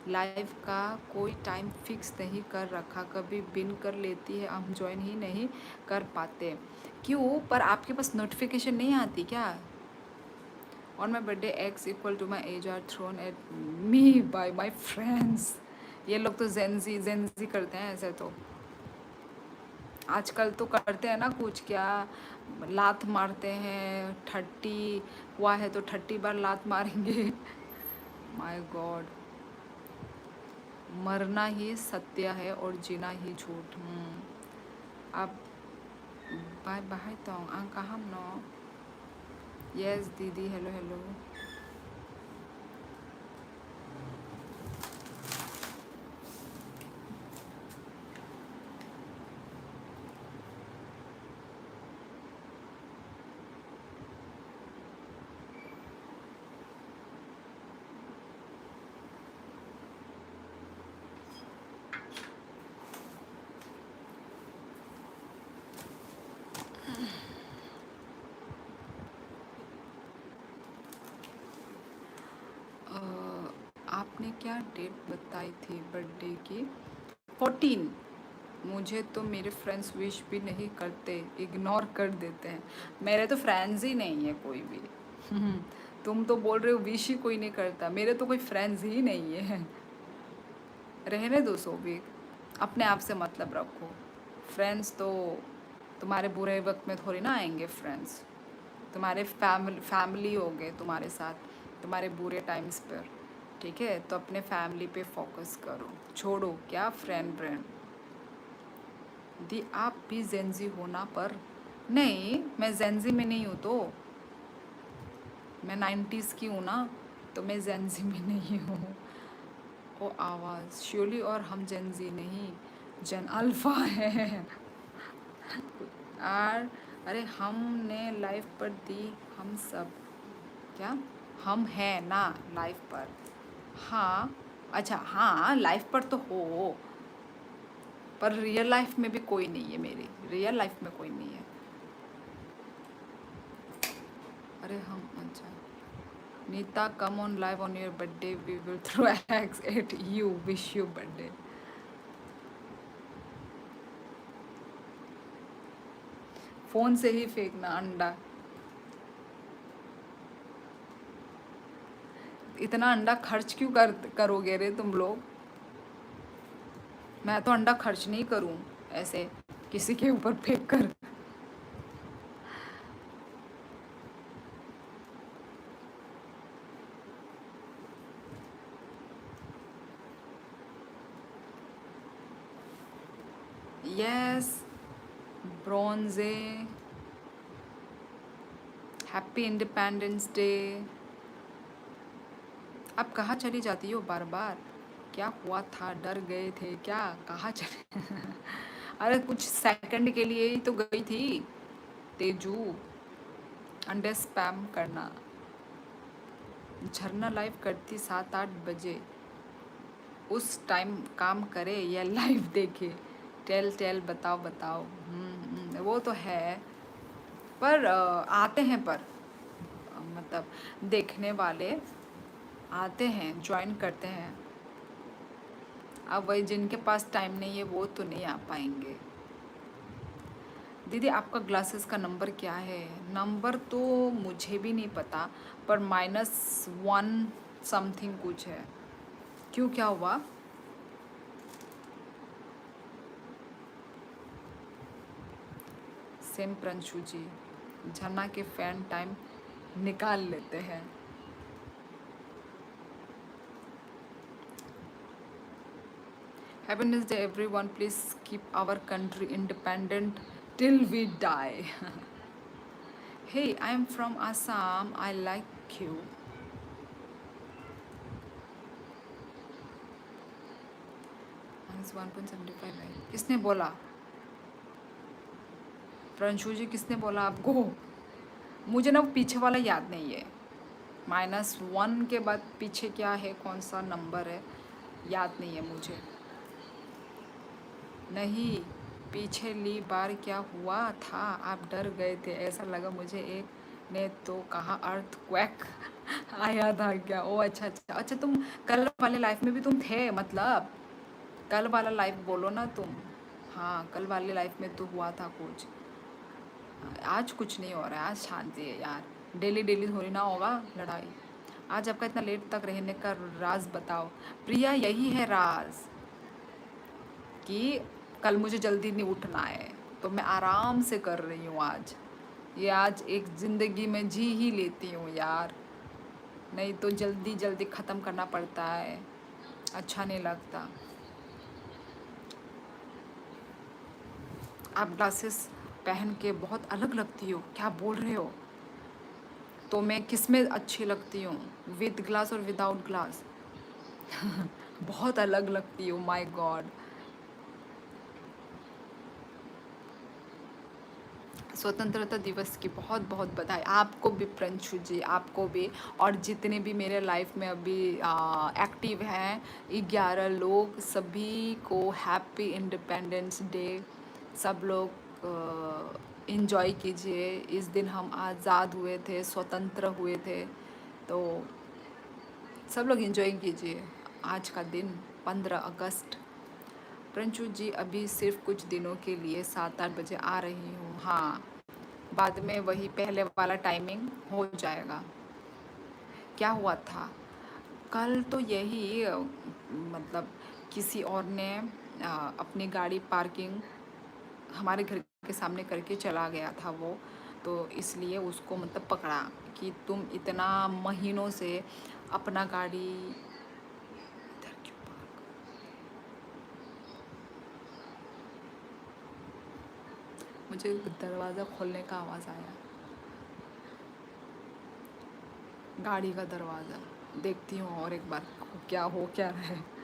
लाइफ का कोई टाइम फिक्स नहीं कर रखा, कभी बिन कर लेती है, हम ज्वाइन ही नहीं कर पाते। क्यों? पर आपके पास नोटिफिकेशन नहीं आती क्या? On my birthday x equal to my age are thrown at me by my friends. ये लोग तो जेंजी करते हैं ऐसे तो। आजकल तो करते हैं ना कुछ, क्या लात मारते हैं। 30 हुआ है तो 30 बार लात मारेंगे। My God. मरना ही सत्य है और जीना ही झूठ। अब बाय बाय तो अंका हम नो। यस दीदी, हेलो हेलो। आपने क्या डेट बताई थी बर्थडे की? 14। मुझे तो मेरे फ्रेंड्स विश भी नहीं करते, इग्नोर कर देते हैं। मेरे तो फ्रेंड्स ही नहीं है कोई भी। तुम तो बोल रहे हो विश ही कोई नहीं करता, मेरे तो कोई फ्रेंड्स ही नहीं है। रहने दो सोबिक, अपने आप से मतलब रखो। फ्रेंड्स तो तुम्हारे बुरे वक्त में थोड़ी ना आएंगे। फ्रेंड्स तुम्हारे फैमिली हो गए तुम्हारे साथ तुम्हारे बुरे टाइम्स पर, ठीक है? तो अपने फैमिली पे फोकस करो, छोड़ो क्या फ्रेंड ब्रेंड। दी आप भी जेंजी हो ना? पर नहीं, मैं जेंजी में नहीं हूँ, तो मैं 90s की हूँ ना, तो मैं जेंजी में नहीं हूँ। ओ आवाज़ श्योरली, और हम जेंजी नहीं, जेन अल्फा है। और अरे हमने लाइफ पर दी, हम सब क्या, हम हैं ना लाइफ पर? हाँ, अच्छा हाँ, लाइफ पर तो हो, पर रियल लाइफ में भी कोई नहीं है, मेरी रियल लाइफ में कोई नहीं है। अरे हम अच्छा, Nita come on live on your birthday, we will throw eggs at you, wish you birthday. Phone से ही फेंकना अंडा। इतना अंडा खर्च क्यों करोगे रे तुम लोग? मैं तो अंडा खर्च नहीं करूँ ऐसे किसी के ऊपर फेंक कर। यस ब्रॉन्जे, हैप्पी इंडिपेंडेंस डे। अब कहाँ चली जाती हो बार बार? क्या हुआ था, डर गए थे क्या? कहाँ चले? अरे कुछ सेकंड के लिए ही तो गई थी तेजू, अंडे स्पैम करना। झरना लाइव करती 7-8 बजे, उस टाइम काम करे या लाइव देखे? टेल टेल, बताओ बताओ। वो तो है, पर आते हैं, पर मतलब देखने वाले आते हैं, ज्वाइन करते हैं। अब वही जिनके पास टाइम नहीं है वो तो नहीं आ पाएंगे। दीदी आपका ग्लासेस का नंबर क्या है? नंबर तो मुझे भी नहीं पता, पर -1 समथिंग कुछ है। क्यों, क्या हुआ? सेम प्रंशु जी, झरना के फैन टाइम निकाल लेते हैं। Happiness Day everyone, please keep our country independent till we die. Hey, I am from Assam, I like you. -1.75 है, किसने बोला? प्रंशु जी किसने बोला आपको? मुझे ना पीछे वाला याद नहीं है। -1 के बाद पीछे क्या है, कौन सा नंबर है, याद नहीं है मुझे। नहीं, पिछली बार क्या हुआ था, आप डर गए थे ऐसा लगा मुझे, एक ने तो कहा अर्थ क्वैक आया था क्या? ओ अच्छा अच्छा अच्छा, तुम कल वाले लाइफ में भी तुम थे, मतलब कल वाला लाइफ बोलो ना तुम। हाँ, कल वाले लाइफ में तो हुआ था कुछ। आज कुछ नहीं हो रहा है, आज शांति है यार। डेली डेली थोड़ी ना होगा लड़ाई। आज आपका इतना लेट तक रहने का राज बताओ। प्रिया, यही है राज कि कल मुझे जल्दी नहीं उठना है, तो मैं आराम से कर रही हूँ आज। ये आज एक ज़िंदगी में जी ही लेती हूँ यार, नहीं तो जल्दी जल्दी ख़त्म करना पड़ता है, अच्छा नहीं लगता। आप ग्लासेस पहन के बहुत अलग लगती हो, क्या बोल रहे हो? तो मैं किस में अच्छी लगती हूँ, विद ग्लास और विदाउट ग्लास? बहुत अलग लगती हूँ, माय गॉड। स्वतंत्रता दिवस की बहुत बहुत बधाई आपको भी प्रिंशु जी, आपको भी, और जितने भी मेरे लाइफ में अभी एक्टिव हैं 11 लोग, सभी को हैप्पी इंडिपेंडेंस डे। सब लोग इंजॉय कीजिए, इस दिन हम आज़ाद हुए थे, स्वतंत्र हुए थे, तो सब लोग इंजॉय कीजिए आज का दिन, 15 अगस्त। प्रिंशु जी अभी सिर्फ कुछ दिनों के लिए 7-8 बजे आ रही हूँ। हाँ, बाद में वही पहले वाला टाइमिंग हो जाएगा। क्या हुआ था कल? तो यही मतलब किसी और ने अपनी गाड़ी पार्किंग हमारे घर के सामने करके चला गया था वो, तो इसलिए उसको मतलब पकड़ा कि तुम इतना महीनों से अपना गाड़ी इधर क्यों मुझे दरवाज़ा खोलने का आवाज़ आया, गाड़ी का दरवाज़ा। देखती हूँ और एक बार क्या हो क्या रहा है।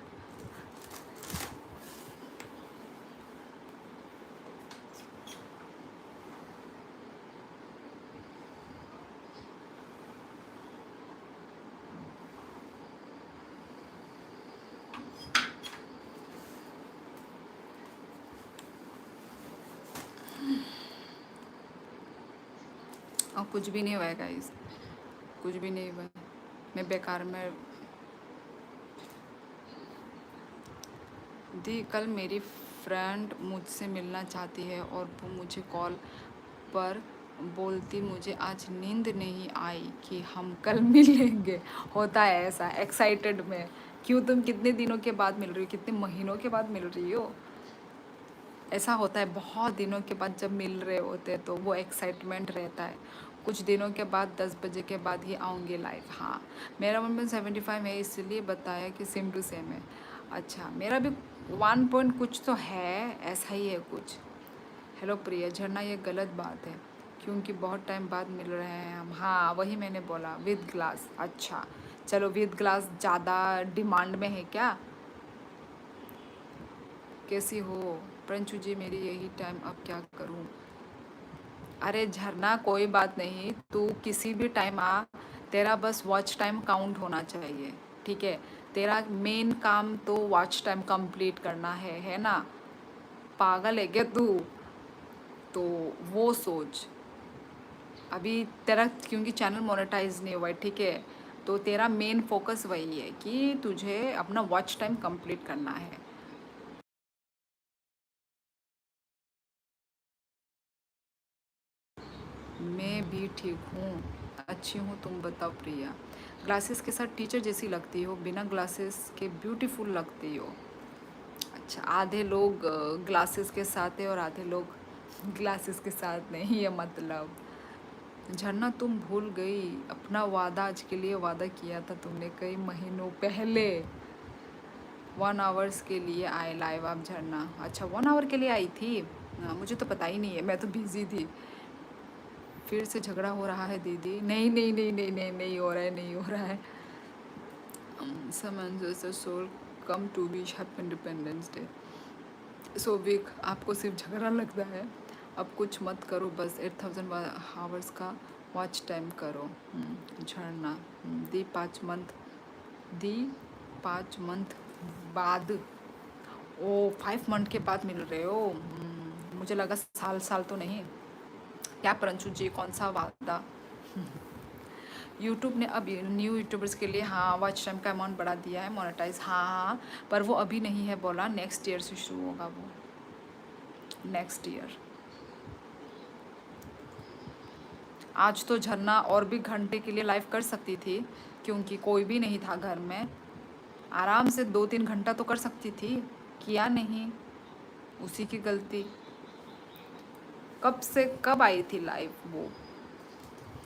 और कुछ भी नहीं हुआ है गाइस, कुछ भी नहीं हुआ है। मैं बेकार में दी, कल मेरी फ्रेंड मुझसे मिलना चाहती है और वो मुझे कॉल पर बोलती मुझे आज नींद नहीं आई कि हम कल मिलेंगे। होता है ऐसा एक्साइटेड में। क्यों, तुम कितने दिनों के बाद मिल रही हो, कितने महीनों के बाद मिल रही हो? ऐसा होता है, बहुत दिनों के बाद जब मिल रहे होते हैं तो वो एक्साइटमेंट रहता है। कुछ दिनों के बाद 10 बजे के बाद ही आऊँगी लाइव। हाँ, मेरा 1.75 है, इसलिए बताया कि सेम टू सेम है। अच्छा, मेरा भी 1 पॉइंट कुछ तो है, ऐसा ही है कुछ। हेलो प्रिया, झरना ये गलत बात है क्योंकि बहुत टाइम बाद मिल रहे हैं हम। हाँ, वही मैंने बोला, विद ग्लास। अच्छा चलो, विद ग्लास ज़्यादा डिमांड में है क्या? कैसी हो प्रिंशु जी? मेरी यही टाइम, अब क्या करूं? अरे झरना, कोई बात नहीं, तू किसी भी टाइम आ, तेरा बस वॉच टाइम काउंट होना चाहिए, ठीक है। तेरा मेन काम तो वॉच टाइम कंप्लीट करना है ना। पागल है क्या तू? तो वो सोच। अभी तेरा क्योंकि चैनल मोनेटाइज नहीं हुआ है, ठीक है, तो तेरा मेन फोकस वही है कि तुझे अपना वॉच टाइम कंप्लीट करना है। मैं भी ठीक हूँ, अच्छी हूँ, तुम बताओ प्रिया। ग्लासेस के साथ टीचर जैसी लगती हो, बिना ग्लासेस के ब्यूटीफुल लगती हो। अच्छा, आधे लोग ग्लासेस के साथ है और आधे लोग ग्लासेस के साथ नहीं है, मतलब। झरना, तुम भूल गई अपना वादा, आज के लिए वादा किया था तुमने कई महीनों पहले। 1 आवर्स के लिए आए लाइव आप झरना? अच्छा, 1 आवर के लिए आई थी। मुझे तो पता ही नहीं है, मैं तो बिजी थी। फिर से झगड़ा हो रहा है दीदी? नहीं नहीं नहीं नहीं नहीं नहीं हो रहा है, नहीं हो रहा है। समंजस सोल come to wish happy Independence Day. So weak, आपको सिर्फ झगड़ा लगता है। अब कुछ मत करो, बस 8,000 आवर्स का वॉच टाइम करो। झरना, दी 5 मंथ, दी 5 मंथ बाद। ओ, 5 मंथ के बाद मिल रहे हो? मुझे लगा साल साल तो नहीं। क्या परंशु जी, कौन सा वादा? यूट्यूब ने अब न्यू यूट्यूबर्स के लिए, हाँ, वॉच टाइम का अमाउंट बढ़ा दिया है, मोनेटाइज, हाँ हाँ, पर वो अभी नहीं है, बोला नेक्स्ट ईयर से शुरू होगा वो, नेक्स्ट ईयर। आज तो झरना और भी घंटे के लिए लाइव कर सकती थी, क्योंकि कोई भी नहीं था घर में। आराम से 2-3 घंटा तो कर सकती थी, किया नहीं, उसी की गलती। कब से कब आई थी लाइव वो?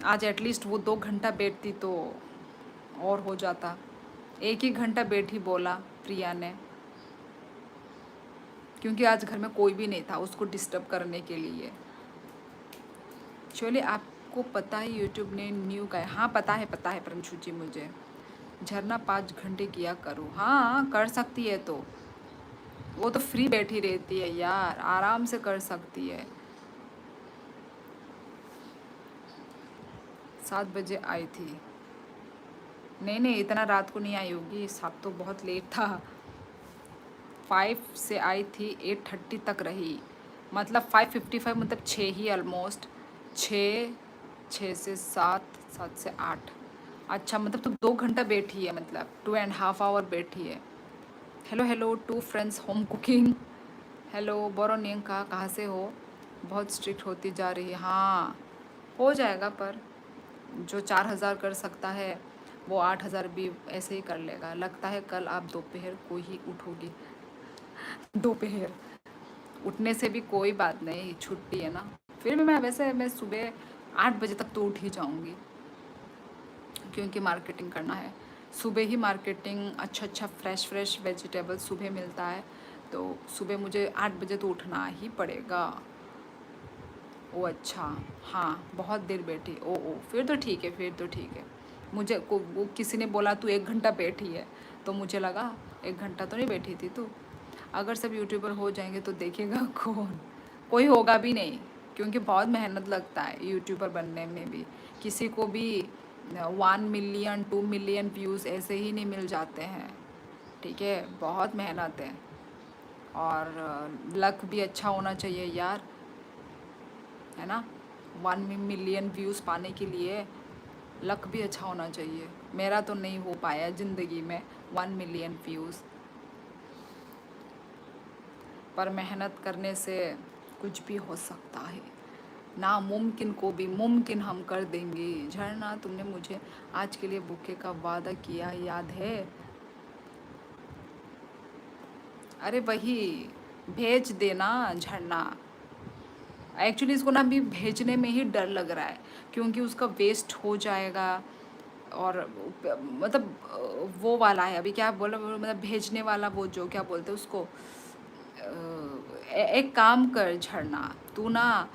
आज एटलीस्ट वो 2 घंटा बैठती तो और हो जाता। 1 ही घंटा बैठी, बोला प्रिया ने, क्योंकि आज घर में कोई भी नहीं था उसको डिस्टर्ब करने के लिए। चलिए, आपको पता है यूट्यूब ने न्यू का है? हाँ, पता है परंशु जी मुझे। झरना 5 घंटे किया करो, हाँ कर सकती है तो। वो तो फ्री बैठी रहती है यार, आराम से कर सकती है। 7 बजे आई थी? नहीं नहीं, इतना रात को नहीं आई होगी, 7 तो बहुत लेट था। 5 से आई थी, 8:30 तक रही, मतलब 5:55, मतलब 6 ही ऑलमोस्ट। 6, 6 से 7, 7 से 8। अच्छा, मतलब तो 2 घंटा बैठी है, मतलब 2.5 आवर बैठी है। Hello hello two friends home cooking. Hello बोरोनियंका, कहाँ से हो? बहुत स्ट्रिक्ट होती जा रही है, हाँ हो जाएगा, पर जो 4,000 कर सकता है वो 8,000 भी ऐसे ही कर लेगा। लगता है कल आप दोपहर को ही उठोगी। दोपहर उठने से भी कोई बात नहीं, छुट्टी है ना। फिर भी मैं सुबह 8 बजे तक तो उठ ही जाऊंगी, क्योंकि मार्केटिंग करना है। सुबह ही मार्केटिंग, अच्छा अच्छा फ्रेश फ्रेश वेजिटेबल सुबह मिलता है, तो सुबह मुझे 8 बजे तो उठना ही पड़ेगा। ओ अच्छा, हाँ बहुत देर बैठी, ओ फिर तो ठीक है, फिर तो ठीक है। मुझे को वो किसी ने बोला तू 1 घंटा बैठी है, तो मुझे लगा 1 घंटा तो नहीं बैठी थी तू। अगर सब यूट्यूबर हो जाएंगे तो देखेगा कौन? कोई होगा भी नहीं, क्योंकि बहुत मेहनत लगता है यूट्यूबर बनने में भी। किसी को भी 1 मिलियन 2 मिलियन व्यूज़ ऐसे ही नहीं मिल जाते हैं, ठीक है, बहुत मेहनत है। और लक भी अच्छा होना चाहिए यार, है ना। 1 मिलियन व्यूज़ पाने के लिए लक भी अच्छा होना चाहिए। मेरा तो नहीं हो पाया ज़िंदगी में 1 मिलियन व्यूज़, पर मेहनत करने से कुछ भी हो सकता है। नामुमकिन को भी मुमकिन हम कर देंगे। झरना, तुमने मुझे आज के लिए बुके का वादा किया, याद है? अरे वही भेज देना झरना। एक्चुअली इसको ना अभी भेजने में ही डर लग रहा है, क्योंकि उसका वेस्ट हो जाएगा। और वो वाला है, अभी क्या बोला, मतलब भेजने वाला, वो जो क्या बोलते हैं उसको। एक काम कर झरना, तू ना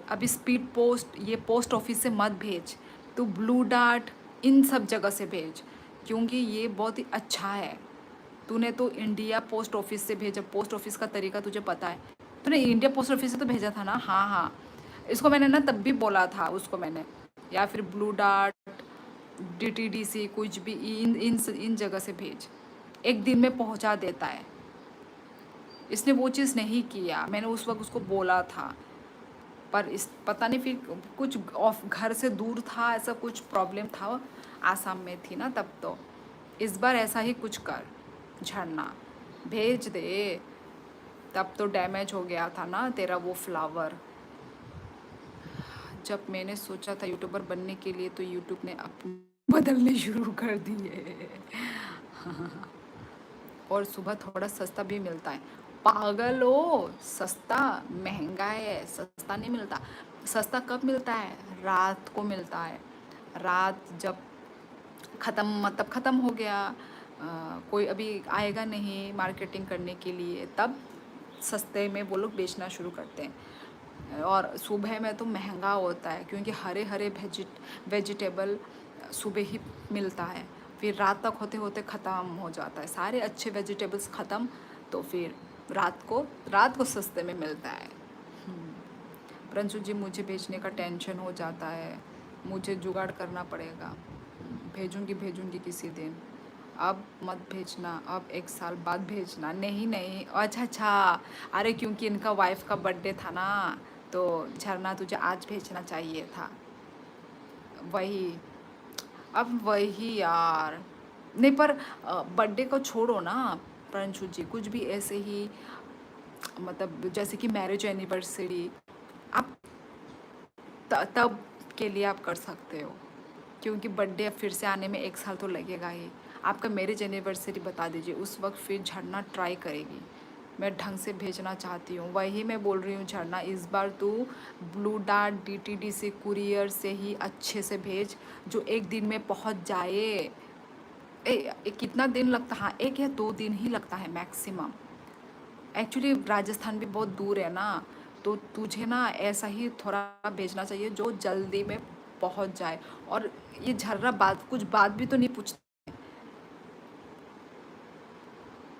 अभी स्पीड पोस्ट, ये पोस्ट ऑफिस से मत भेज, तू ब्लू डार्ट इन सब जगह से भेज, क्योंकि ये बहुत ही अच्छा है। तूने तो इंडिया पोस्ट ऑफिस से भेजा, पोस्ट ऑफिस का तरीका तुझे पता है। तूने इंडिया पोस्ट ऑफिस से तो भेजा था ना? हाँ हाँ, इसको मैंने ना तब भी बोला था उसको मैंने, या फिर ब्लू डार्ट, DTDC कुछ भी इन इन इन जगह से भेज, एक दिन में पहुंचा देता है। इसने वो चीज़ नहीं किया, मैंने उस वक्त उसको बोला था, पर इस पता नहीं फिर कुछ ऑफ घर से दूर था, ऐसा कुछ प्रॉब्लम था, आसाम में थी ना तब। तो इस बार ऐसा ही कुछ कर, झरना भेज दे। तब तो डैमेज हो गया था ना तेरा वो फ्लावर। जब मैंने सोचा था यूट्यूबर बनने के लिए तो यूट्यूब ने अपने बदलने शुरू कर दिए। और सुबह थोड़ा सस्ता भी मिलता है। पागल हो, सस्ता महंगा है, सस्ता नहीं मिलता। सस्ता कब मिलता है? रात को मिलता है। रात जब ख़त्म, मतलब ख़त्म हो गया, कोई अभी आएगा नहीं मार्केटिंग करने के लिए, तब सस्ते में वो लोग बेचना शुरू करते हैं। और सुबह में तो महंगा होता है क्योंकि हरे हरे वेजिटेबल सुबह ही मिलता है, फिर रात तक होते होते ख़त्म हो जाता है, सारे अच्छे वेजिटेबल्स ख़त्म। तो फिर रात को सस्ते में मिलता है। प्रिंसू जी मुझे भेजने का टेंशन हो जाता है, मुझे जुगाड़ करना पड़ेगा। भेजूंगी किसी दिन। अब मत भेजना, अब 1 साल बाद भेजना। नहीं नहीं, अच्छा अच्छा, अरे क्योंकि इनका वाइफ का बर्थडे था ना, तो झरना तुझे आज भेजना चाहिए था। वही, अब वही यार। नहीं पर बर्थडे को छोड़ो ना प्रिंसू जी, कुछ भी ऐसे ही, मतलब जैसे कि मैरिज एनिवर्सरी, आप तब के लिए आप कर सकते हो, क्योंकि बर्थडे अब फिर से आने में 1 साल तो लगेगा ही। आपका मैरिज एनिवर्सरी बता दीजिए, उस वक्त फिर झरना ट्राई करेगी। मैं ढंग से भेजना चाहती हूँ, वही मैं बोल रही हूँ झरना, इस बार तू ब्लू डार्ट DTD से कुरियर से ही अच्छे से भेज, जो एक दिन में पहुँच जाए। कितना दिन लगता? हाँ, 1 या 2 दिन ही लगता है मैक्सिमम। एक्चुअली राजस्थान भी बहुत दूर है ना, तो तुझे ना ऐसा ही थोड़ा भेजना चाहिए जो जल्दी में पहुंच जाए। और ये झर्रा कुछ बात भी तो नहीं पूछती।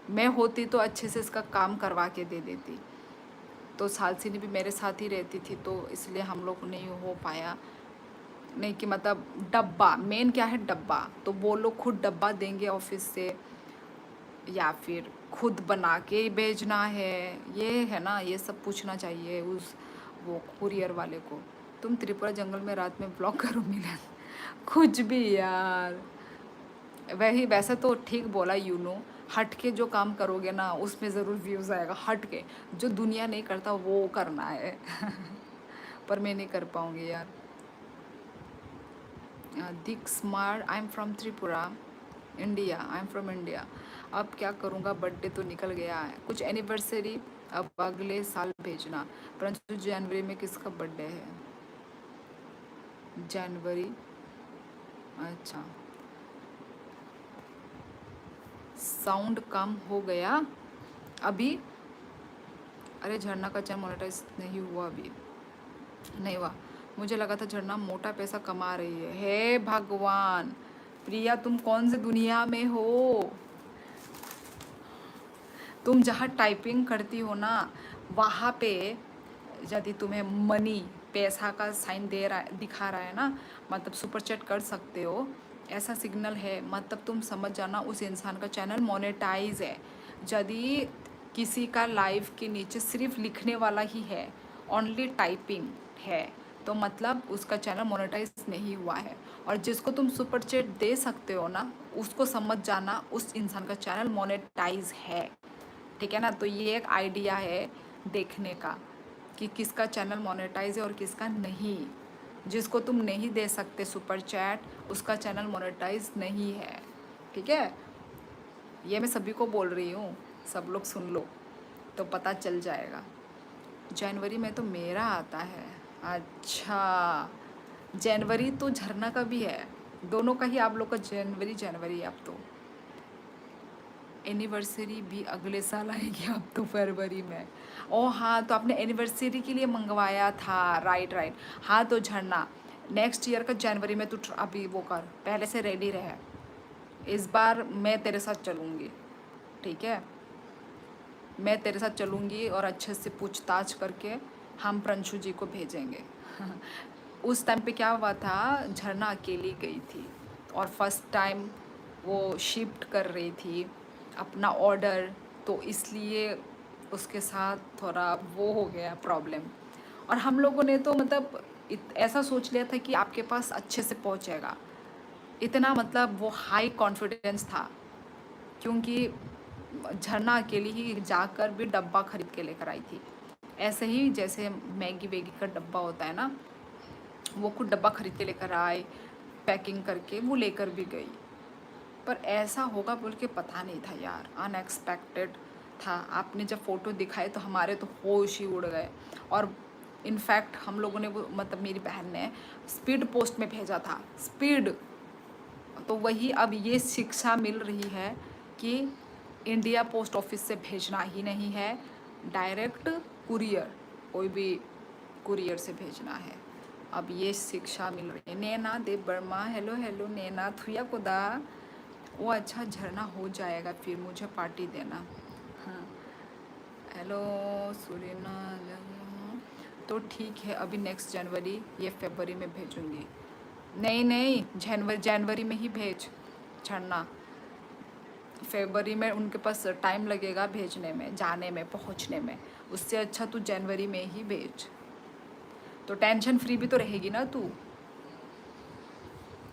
मैं होती तो अच्छे से इसका काम करवा के दे देती। तो सालसिनी भी मेरे साथ ही रहती थी, तो इसलिए हम लोग नहीं हो पाया। नहीं कि मतलब डब्बा मेन क्या है, डब्बा तो वो लोग खुद डब्बा देंगे ऑफिस से, या फिर खुद बना के ही भेजना है, ये है ना, ये सब पूछना चाहिए उस वो कुरियर वाले को। तुम त्रिपुरा जंगल में रात में ब्लॉक करो मिलन। कुछ भी यार। वही, वैसे तो ठीक बोला हट के जो काम करोगे ना उसमें ज़रूर व्यूज़ आएगा। हट के जो दुनिया नहीं करता वो करना है। पर मैं नहीं कर पाऊँगी यार। दिक smart, I am from Tripura India, I am from India. अब क्या करूँगा, बर्थडे तो निकल गया है, कुछ एनिवर्सरी अब अगले साल भेजना। परंतु जनवरी में किसका बर्थडे है? जनवरी, अच्छा। साउंड कम हो गया अभी। अरे झरना का चैनल मोनेटाइज नहीं हुआ अभी, नहीं हुआ। मुझे लगा था झरना मोटा पैसा कमा रही है। हे भगवान, प्रिया तुम कौन से दुनिया में हो? तुम जहाँ टाइपिंग करती हो ना, वहाँ पे यदि तुम्हें मनी, पैसा का साइन दे रहा है, दिखा रहा है ना, मतलब सुपर चैट कर सकते हो, ऐसा सिग्नल है, मतलब तुम समझ जाना उस इंसान का चैनल मोनेटाइज है। यदि किसी का लाइव के नीचे सिर्फ लिखने वाला ही है, ओनली टाइपिंग है, तो मतलब उसका चैनल मोनेटाइज नहीं हुआ है। और जिसको तुम सुपर चैट दे सकते हो ना, उसको समझ जाना उस इंसान का चैनल मोनेटाइज है। ठीक है ना? तो ये एक आइडिया है देखने का कि किसका चैनल मोनेटाइज है और किसका नहीं। जिसको तुम नहीं दे सकते सुपर चैट, उसका चैनल मोनेटाइज नहीं है। ठीक है? ये मैं सभी को बोल रही हूँ, सब लोग सुन लो तो पता चल जाएगा। जनवरी में तो मेरा आता है। अच्छा, जनवरी तो झरना का भी है, दोनों का ही आप लोग का जनवरी जनवरी है। अब तो एनिवर्सरी भी अगले साल आएगी, अब तो फरवरी में। ओह हाँ, तो आपने एनिवर्सरी के लिए मंगवाया था, राइट राइट। हाँ तो झरना, नेक्स्ट ईयर का जनवरी में तू अभी वो कर, पहले से रेडी रहे। इस बार मैं तेरे साथ चलूँगी, ठीक है? मैं तेरे साथ चलूँगी और अच्छे से पूछताछ करके हम प्रंशु जी को भेजेंगे। उस टाइम पे क्या हुआ था, झरना अकेली गई थी, और फर्स्ट टाइम वो शिफ्ट कर रही थी अपना ऑर्डर, तो इसलिए उसके साथ थोड़ा वो हो गया प्रॉब्लम। और हम लोगों ने तो मतलब ऐसा सोच लिया था कि आपके पास अच्छे से पहुंचेगा, इतना मतलब वो हाई कॉन्फिडेंस था, क्योंकि झरना अकेली ही जाकर भी डब्बा खरीद के लेकर आई थी। ऐसे ही जैसे मैगी वैगी का डब्बा होता है ना, वो खुद डब्बा खरीद के लेकर आए, पैकिंग करके वो लेकर भी गई। पर ऐसा होगा बोल के पता नहीं था यार, अनएक्सपेक्टेड था। आपने जब फ़ोटो दिखाए तो हमारे तो होश ही उड़ गए। और इनफैक्ट हम लोगों ने वो मतलब मेरी बहन ने स्पीड पोस्ट में भेजा था, स्पीड। तो वही अब ये शिक्षा मिल रही है कि इंडिया पोस्ट ऑफिस से भेजना ही नहीं है, डायरेक्ट कुरियर, कोई भी कुरियर से भेजना है। अब ये शिक्षा मिल रही है। नैना देव वर्मा, हेलो हेलो नैना थुया कोदा। वो अच्छा झरना हो जाएगा फिर मुझे पार्टी देना। हाँ, हेलो सुरीना। तो ठीक है, अभी नेक्स्ट जनवरी ये फरवरी में भेजूंगी। नहीं नहीं, जनवरी जनवरी में ही भेज झरना। फरवरी में उनके पास टाइम लगेगा भेजने में, जाने में, पहुंचने में। उससे अच्छा तू जनवरी में ही भेज, तो टेंशन फ्री भी तो रहेगी ना तू।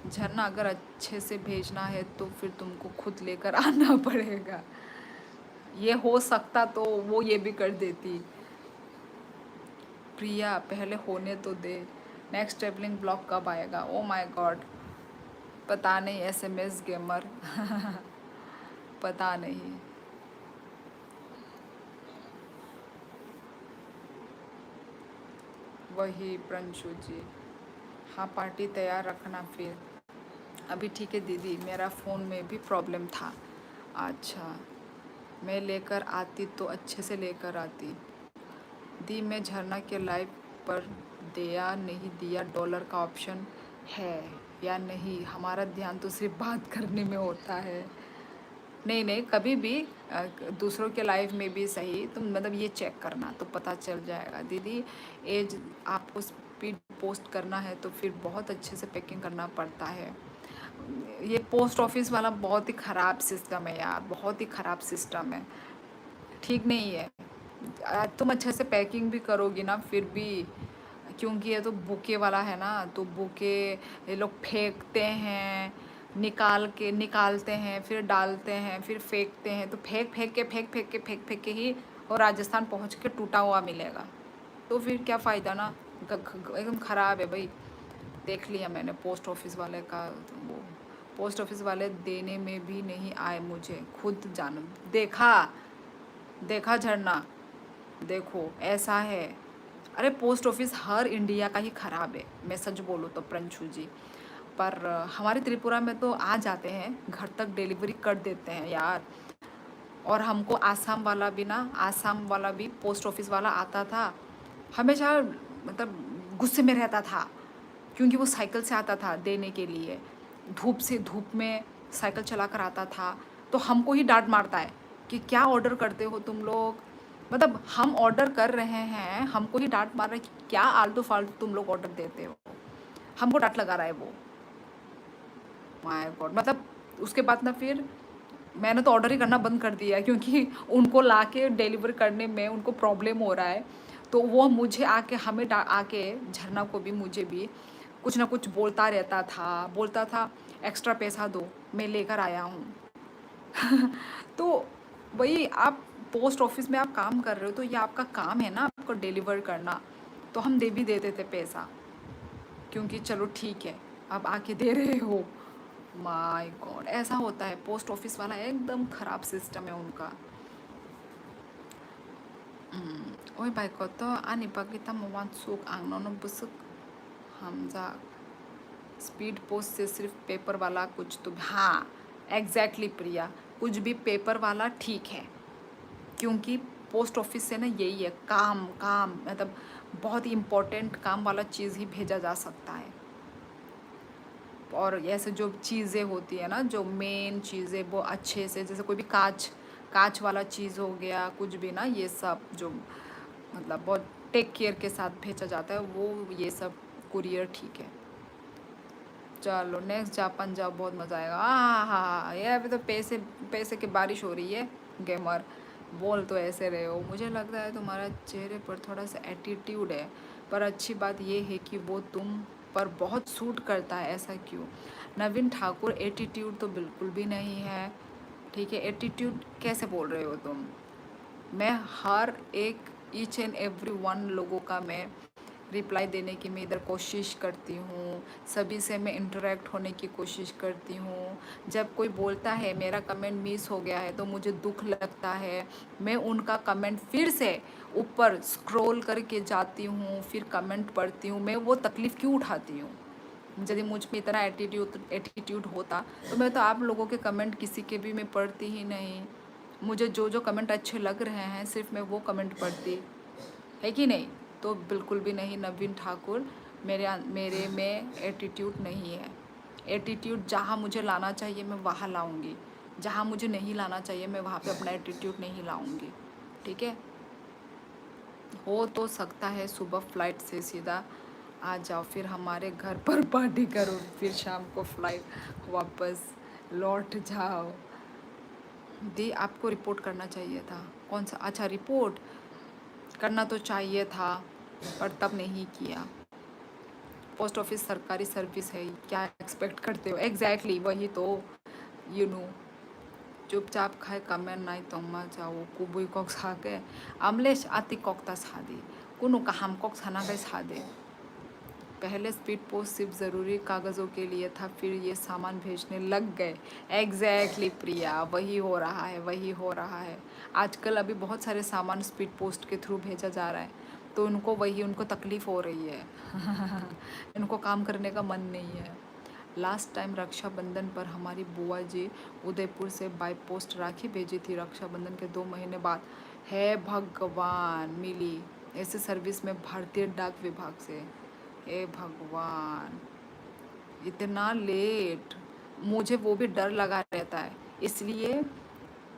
झरना अगर अच्छे से भेजना है तो फिर तुमको खुद लेकर आना पड़ेगा। ये हो सकता तो वो ये भी कर देती। प्रिया पहले होने तो दे, नेक्स्ट ट्रेवलिंग ब्लॉग कब आएगा? ओ माय गॉड, पता नहीं, एसएमएस गेमर। पता नहीं। वही प्रंशु जी, हाँ पार्टी तैयार रखना फिर। अभी ठीक है दीदी, मेरा फ़ोन में भी प्रॉब्लम था। अच्छा, मैं लेकर आती तो अच्छे से लेकर आती। दी मैं झरना के लाइव पर दिया नहीं दिया डॉलर का ऑप्शन है या नहीं? हमारा ध्यान तो सिर्फ बात करने में होता है। नहीं नहीं, कभी भी दूसरों के लाइफ में भी सही तुम मतलब ये चेक करना तो पता चल जाएगा दीदी। एज आपको स्पीड पोस्ट करना है तो फिर बहुत अच्छे से पैकिंग करना पड़ता है। ये पोस्ट ऑफिस वाला बहुत ही ख़राब सिस्टम है यार, बहुत ही ख़राब सिस्टम है, ठीक नहीं है। तुम अच्छे से पैकिंग भी करोगी ना फिर भी, क्योंकि ये तो बुके वाला है ना, तो बुके ये लोग फेंकते हैं, निकालते हैं, फिर डालते हैं, फिर फेंकते हैं, तो फेंक के ही और राजस्थान पहुंच के टूटा हुआ मिलेगा। तो फिर क्या फ़ायदा ना, एकदम ख़राब है भाई। देख लिया मैंने पोस्ट ऑफिस वाले का, तो वो पोस्ट ऑफिस वाले देने में भी नहीं आए, मुझे खुद जान देखा। देखा झरना, देखो ऐसा है। अरे पोस्ट ऑफिस हर इंडिया का ही ख़राब है, मैं सच बोलूँ तो प्रंशु जी। पर हमारे त्रिपुरा में तो आ जाते हैं, घर तक डिलीवरी कर देते हैं यार। और हमको आसाम वाला भी पोस्ट ऑफिस वाला आता था, हमेशा मतलब गुस्से में रहता था, क्योंकि वो साइकिल से आता था देने के लिए, धूप में साइकिल चला कर आता था। तो हमको ही डांट मारता है कि क्या ऑर्डर करते हो तुम लोग, मतलब हम ऑर्डर कर रहे हैं, हमको ही डांट मार रहा है कि क्या आलतू फालतू तुम लोग ऑर्डर देते हो, हमको डांट लगा रहा है वो। माय गॉड, मतलब उसके बाद ना फिर मैंने तो ऑर्डर ही करना बंद कर दिया, क्योंकि उनको लाके डिलीवर करने में उनको प्रॉब्लम हो रहा है। तो वो मुझे आके आके झरना को भी मुझे भी कुछ ना कुछ बोलता था एक्स्ट्रा पैसा दो, मैं लेकर आया हूँ। तो वही आप पोस्ट ऑफिस में आप काम कर रहे हो तो ये आपका काम है ना, आपको डिलीवर करना, तो हम दे भी देते थे पैसा, क्योंकि चलो ठीक है आप आके दे रहे हो। माय गॉड, ऐसा होता है, पोस्ट ऑफिस वाला एकदम ख़राब सिस्टम है उनका। ओए भाई को तो आनी पगिता मवान सुक आंगनो बुसुक हमजा स्पीड पोस्ट से सिर्फ पेपर वाला कुछ तो, हाँ एग्जैक्टली प्रिया, कुछ भी पेपर वाला ठीक है, क्योंकि पोस्ट ऑफिस से ना यही है, काम काम मतलब बहुत ही इम्पोर्टेंट काम वाला चीज़ ही भेजा जा सकता है। और ऐसे जो चीज़ें होती है ना, जो मेन चीज़ें वो अच्छे से, जैसे कोई भी कांच कांच वाला चीज़ हो गया, कुछ भी ना, ये सब जो मतलब बहुत टेक केयर के साथ भेजा जाता है वो, ये सब कुरियर ठीक है। चलो नेक्स्ट जापान जाओ, बहुत मज़ा आएगा। हाँ हाँ हाँ, ये अभी तो पैसे पैसे की बारिश हो रही है। गेमर बोल तो ऐसे रहे हो, मुझे लगता है तुम्हारा चेहरे पर थोड़ा सा एटीट्यूड है, पर अच्छी बात ये है कि वो तुम पर बहुत सूट करता है। ऐसा क्यों? नवीन ठाकुर, एटीट्यूड तो बिल्कुल भी नहीं है। ठीक है, एटीट्यूड कैसे बोल रहे हो तुम? मैं हर एक ईच एंड एवरी वन लोगों का मैं रिप्लाई देने की मैं इधर कोशिश करती हूँ, सभी से मैं इंटरेक्ट होने की कोशिश करती हूँ। जब कोई बोलता है मेरा कमेंट मिस हो गया है तो मुझे दुख लगता है, मैं उनका कमेंट फिर से ऊपर स्क्रॉल करके जाती हूँ, फिर कमेंट पढ़ती हूँ। मैं वो तकलीफ़ क्यों उठाती हूँ? यदि मुझ में इतना एटीट्यूड होता तो मैं तो आप लोगों के कमेंट किसी के भी मैं पढ़ती ही नहीं। मुझे जो जो कमेंट अच्छे लग रहे हैं सिर्फ मैं वो कमेंट पढ़ती, है कि नहीं? तो बिल्कुल भी नहीं नवीन ठाकुर, मेरे में एटीट्यूड नहीं है। एटीट्यूड जहाँ मुझे लाना चाहिए मैं वहाँ लाऊंगी, जहाँ मुझे नहीं लाना चाहिए मैं वहाँ पे अपना एटीट्यूड नहीं लाऊंगी। ठीक है? हो तो सकता है सुबह फ्लाइट से सीधा आ जाओ, फिर हमारे घर पर पार्टी करो, फिर शाम को फ्लाइट वापस लौट जाओ। दी आपको रिपोर्ट करना चाहिए था। कौन सा? अच्छा, रिपोर्ट करना तो चाहिए था पर तब नहीं किया। पोस्ट ऑफिस सरकारी सर्विस है, क्या एक्सपेक्ट करते हो? एग्जैक्टली वही तो, यू नो। चुपचाप खाए कमेंट नहीं तो मत जाओ कुबुई कॉक सागे अमलेश आती कॉकता सादी कुनु का हम कॉक सना गए सादे। पहले स्पीड पोस्ट सिर्फ ज़रूरी कागज़ों के लिए था, फिर ये सामान भेजने लग गए। एग्जैक्टली प्रिया, वही हो रहा है, वही हो रहा है। आजकल अभी बहुत सारे सामान स्पीड पोस्ट के थ्रू भेजा जा रहा है, तो उनको तकलीफ़ हो रही है। इनको काम करने का मन नहीं है। लास्ट टाइम रक्षाबंधन पर हमारी बुआ जी उदयपुर से बाय पोस्ट राखी भेजी थी, रक्षाबंधन के 2 महीने बाद। है भगवान, मिली ऐसे सर्विस में भारतीय डाक विभाग से। हे भगवान, इतना लेट! मुझे वो भी डर लगा रहता है, इसलिए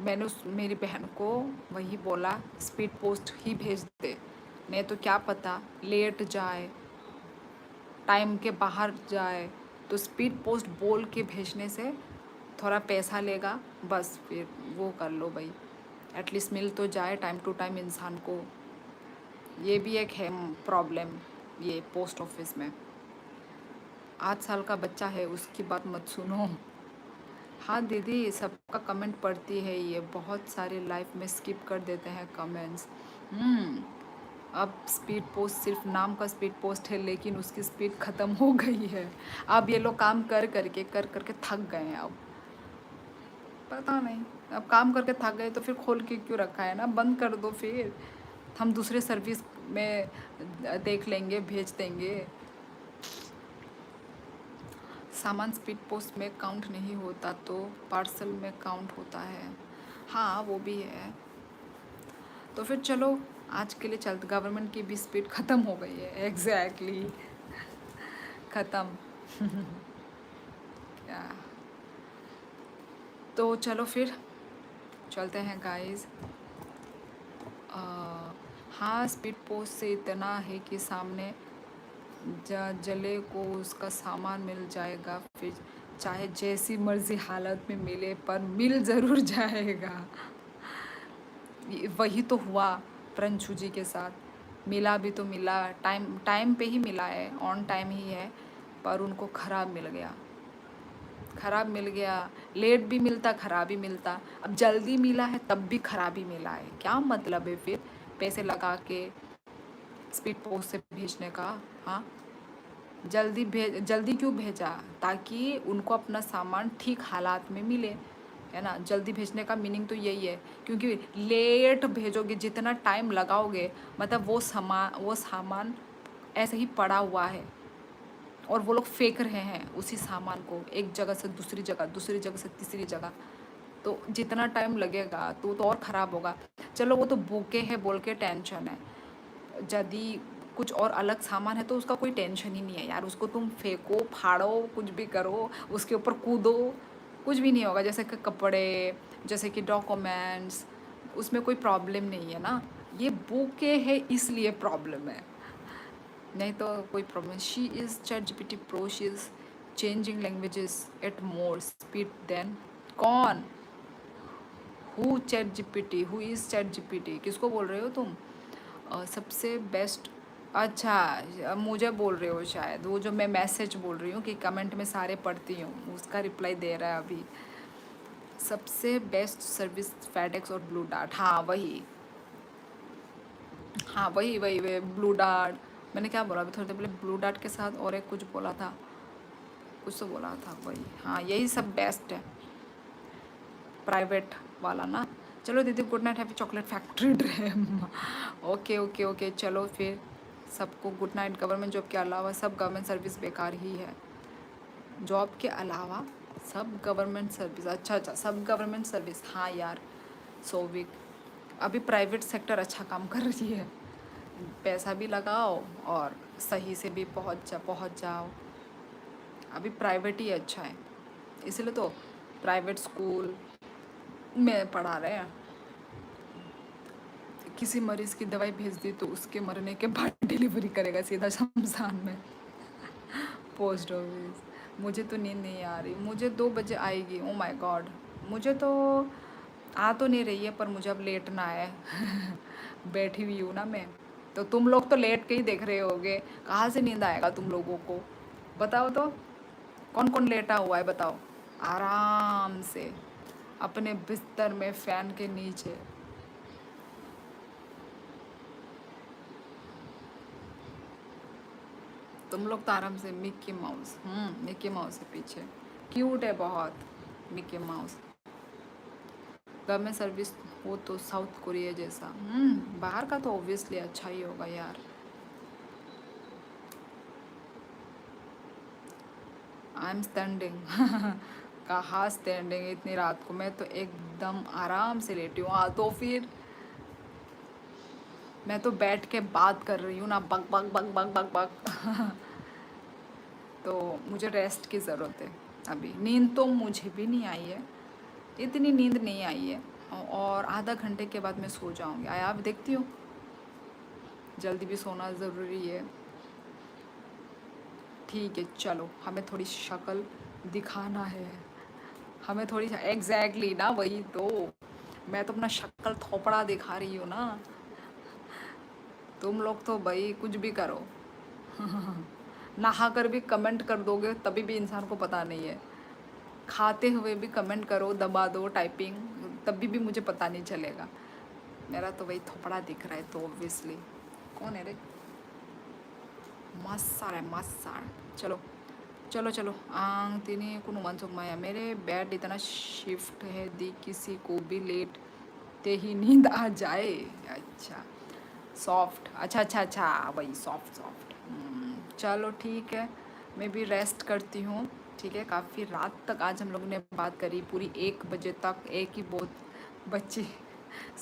मैंने उस मेरी बहन को वही बोला स्पीड पोस्ट ही भेज दे, नहीं तो क्या पता लेट जाए, टाइम के बाहर जाए। तो स्पीड पोस्ट बोल के भेजने से थोड़ा पैसा लेगा, बस फिर वो कर लो भाई, एटलीस्ट मिल तो जाए टाइम टू टाइम इंसान को। ये भी एक है प्रॉब्लम ये पोस्ट ऑफिस में। 8 साल का बच्चा है, उसकी बात मत सुनो। हाँ दीदी, सबका कमेंट पढ़ती है, ये बहुत सारे लाइफ में स्किप कर देते हैं कमेंट्स। अब स्पीड पोस्ट सिर्फ नाम का स्पीड पोस्ट है, लेकिन उसकी स्पीड ख़त्म हो गई है। अब ये लोग काम कर करके थक गए हैं अब। पता नहीं, अब काम करके थक गए तो फिर खोल के क्यों रखा है ना, बंद कर दो फिर। हम दूसरे सर्विस में देख लेंगे, भेज देंगे। सामान स्पीड पोस्ट में काउंट नहीं होता तो पार्सल में काउंट होता है। हाँ वो भी है। तो फिर चलो आज के लिए चलते, गवर्नमेंट की भी स्पीड ख़त्म हो गई है। एग्जैक्टली ख़त्म। क्या? तो चलो फिर चलते हैं गाइस। हाँ स्पीड पोस्ट से इतना है कि सामने जले को उसका सामान मिल जाएगा, फिर चाहे जैसी मर्जी हालत में मिले पर मिल ज़रूर जाएगा। वही तो हुआ प्रणछू जी के साथ, मिला भी तो मिला, टाइम टाइम पे ही मिला है, ऑन टाइम ही है, पर उनको ख़राब मिल गया। ख़राब मिल गया, लेट भी मिलता ख़राब ही मिलता। अब जल्दी मिला है तब भी ख़राब ही मिला है, क्या मतलब है फिर पैसे लगा के स्पीड पोस्ट से भेजने का? हाँ, जल्दी क्यों भेजा? ताकि उनको अपना सामान ठीक हालात में मिले, है ना? जल्दी भेजने का मीनिंग तो यही है, क्योंकि लेट भेजोगे, जितना टाइम लगाओगे, मतलब वो सामान ऐसे ही पड़ा हुआ है और वो लोग फेंक रहे हैं उसी सामान को, एक जगह से दूसरी जगह, दूसरी जगह से तीसरी जगह। तो जितना टाइम लगेगा तो और ख़राब होगा। चलो वो तो भूखे हैं बोल के टेंशन है, यदि कुछ और अलग सामान है तो उसका कोई टेंशन ही नहीं है यार, उसको तुम फेंको, फाड़ो, कुछ भी करो, उसके ऊपर कूदो, कुछ भी नहीं होगा। जैसे कि कपड़े, जैसे कि डॉक्यूमेंट्स, उसमें कोई प्रॉब्लम नहीं है ना। ये बुके है इसलिए प्रॉब्लम है, नहीं तो कोई problem. She is ChatGPT pro, she is changing languages at more speed than कौन? Who ChatGPT, who is ChatGPT? किसको बोल रहे हो तुम? सबसे बेस्ट, अच्छा मुझे बोल रहे हो शायद, वो जो मैं मैसेज बोल रही हूँ कि कमेंट में सारे पढ़ती हूँ उसका रिप्लाई दे रहा है अभी। सबसे बेस्ट सर्विस फेडेक्स और ब्लू डार्ट, हाँ वही, हाँ वही वही वही ब्लू डार्ट। मैंने क्या बोला अभी थोड़ी देर पहले? ब्लू डार्ट के साथ और एक कुछ बोला था, कुछ तो बोला था, वही हाँ, यही सब बेस्ट है, प्राइवेट वाला ना। चलो दीदी, good night, happy chocolate factory dream. Okay okay okay, चलो फिर सबको गुड नाइट। गवर्नमेंट जॉब के अलावा सब गवर्नमेंट सर्विस बेकार ही है। जॉब के अलावा सब गवर्नमेंट सर्विस, अच्छा अच्छा सब गवर्नमेंट सर्विस, हाँ यार। सोविक, अभी प्राइवेट सेक्टर अच्छा काम कर रही है, पैसा भी लगाओ और सही से भी पहुंच जाओ। अभी प्राइवेट ही अच्छा है, इसलिए तो प्राइवेट स्कूल में पढ़ा रहे हैं। किसी मरीज़ की दवाई भेज दी तो उसके मरने के बाद डिलीवरी करेगा सीधा शमशान में। Post office. मुझे तो नींद नहीं आ रही, मुझे 2 बजे आएगी। ओ माय गॉड, मुझे तो आ तो नहीं रही है पर मुझे अब लेटना है। बैठी हुई हूँ ना मैं, तो तुम लोग तो लेट के ही देख रहे होगे, कहाँ से नींद आएगा तुम लोगों को? बताओ तो, कौन कौन लेटा हुआ है बताओ, आराम से अपने बिस्तर में फैन के नीचे। तुम लोग तो आराम से मिक्की माउस, मिक्की माउस है पीछे, क्यूट है बहुत मिक्की माउस। गवर्नमेंट सर्विस हो तो साउथ कोरिया जैसा, बाहर का तो ऑब्वियसली अच्छा ही होगा यार। I am standing. कहाँ स्टैंडिंग इतनी रात को, मैं तो एकदम आराम से लेटी हूँ। तो फिर मैं तो बैठ के बात कर रही हूँ ना, बक बक बक बक बक बक। तो मुझे रेस्ट की ज़रूरत है अभी। नींद तो मुझे भी नहीं आई है, इतनी नींद नहीं आई है, और आधा घंटे के बाद मैं सो जाऊँगी। आया आप देखती हो, जल्दी भी सोना ज़रूरी है। ठीक है चलो, हमें थोड़ी शक्ल दिखाना है, हमें थोड़ी एग्जैक्टली ना, वही तो, मैं तो अपना शक्ल थोपड़ा दिखा रही हूँ ना। तुम लोग तो भाई कुछ भी करो। नहा कर भी कमेंट कर दोगे तभी भी इंसान को पता नहीं है, खाते हुए भी कमेंट करो, दबा दो टाइपिंग, तभी भी मुझे पता नहीं चलेगा। मेरा तो वही थोपड़ा दिख रहा है तो ऑब्वियसली। कौन है रे? मस्सार है मस्सार। चलो चलो चलो, आंग तिनी कुनु मनसुख माया, मेरे बेड इतना शिफ्ट है दी किसी को भी लेट ते ही नींद आ जाए। अच्छा सॉफ्ट, अच्छा अच्छा अच्छा, वही सॉफ्ट सॉफ्ट। चलो ठीक है, मैं भी रेस्ट करती हूँ। ठीक है, काफ़ी रात तक आज हम लोगों ने बात करी, पूरी 1 बजे तक, एक ही बहुत बच्ची।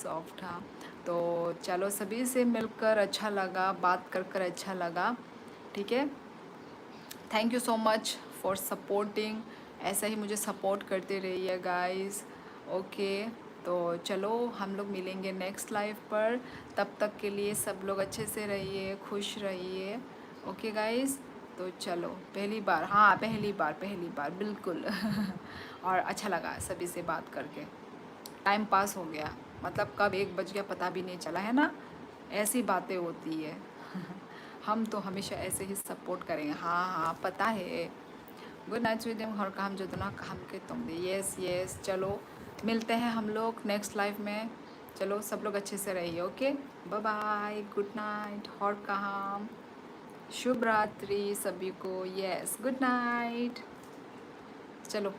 सॉफ्ट, हाँ। तो चलो, सभी से मिलकर अच्छा लगा, बात कर कर अच्छा लगा। ठीक है, thank you so much for supporting. ऐसा ही मुझे सपोर्ट करते रहिए गाइस। ओके, तो चलो हम लोग मिलेंगे नेक्स्ट लाइव पर। तब तक के लिए सब लोग अच्छे से रहिए, खुश रहिए। ओके गाइस, तो चलो, पहली बार, हाँ पहली बार बिल्कुल। और अच्छा लगा सभी से बात करके, टाइम पास हो गया, मतलब कब 1 बज गया पता भी नहीं चला, है ना? ऐसी बातें होती है। हम तो हमेशा ऐसे ही सपोर्ट करेंगे, हाँ हाँ पता है। गुड नाइट स्वीट ड्रीम, हर काम जो ना काम के तुम भी, यस यस। चलो मिलते हैं हम लोग नेक्स्ट लाइफ में। चलो सब लोग अच्छे से रहिए, okay, bye bye, good night, हर काम, शुभ रात्रि सभी को, यस गुड नाइट। चलो।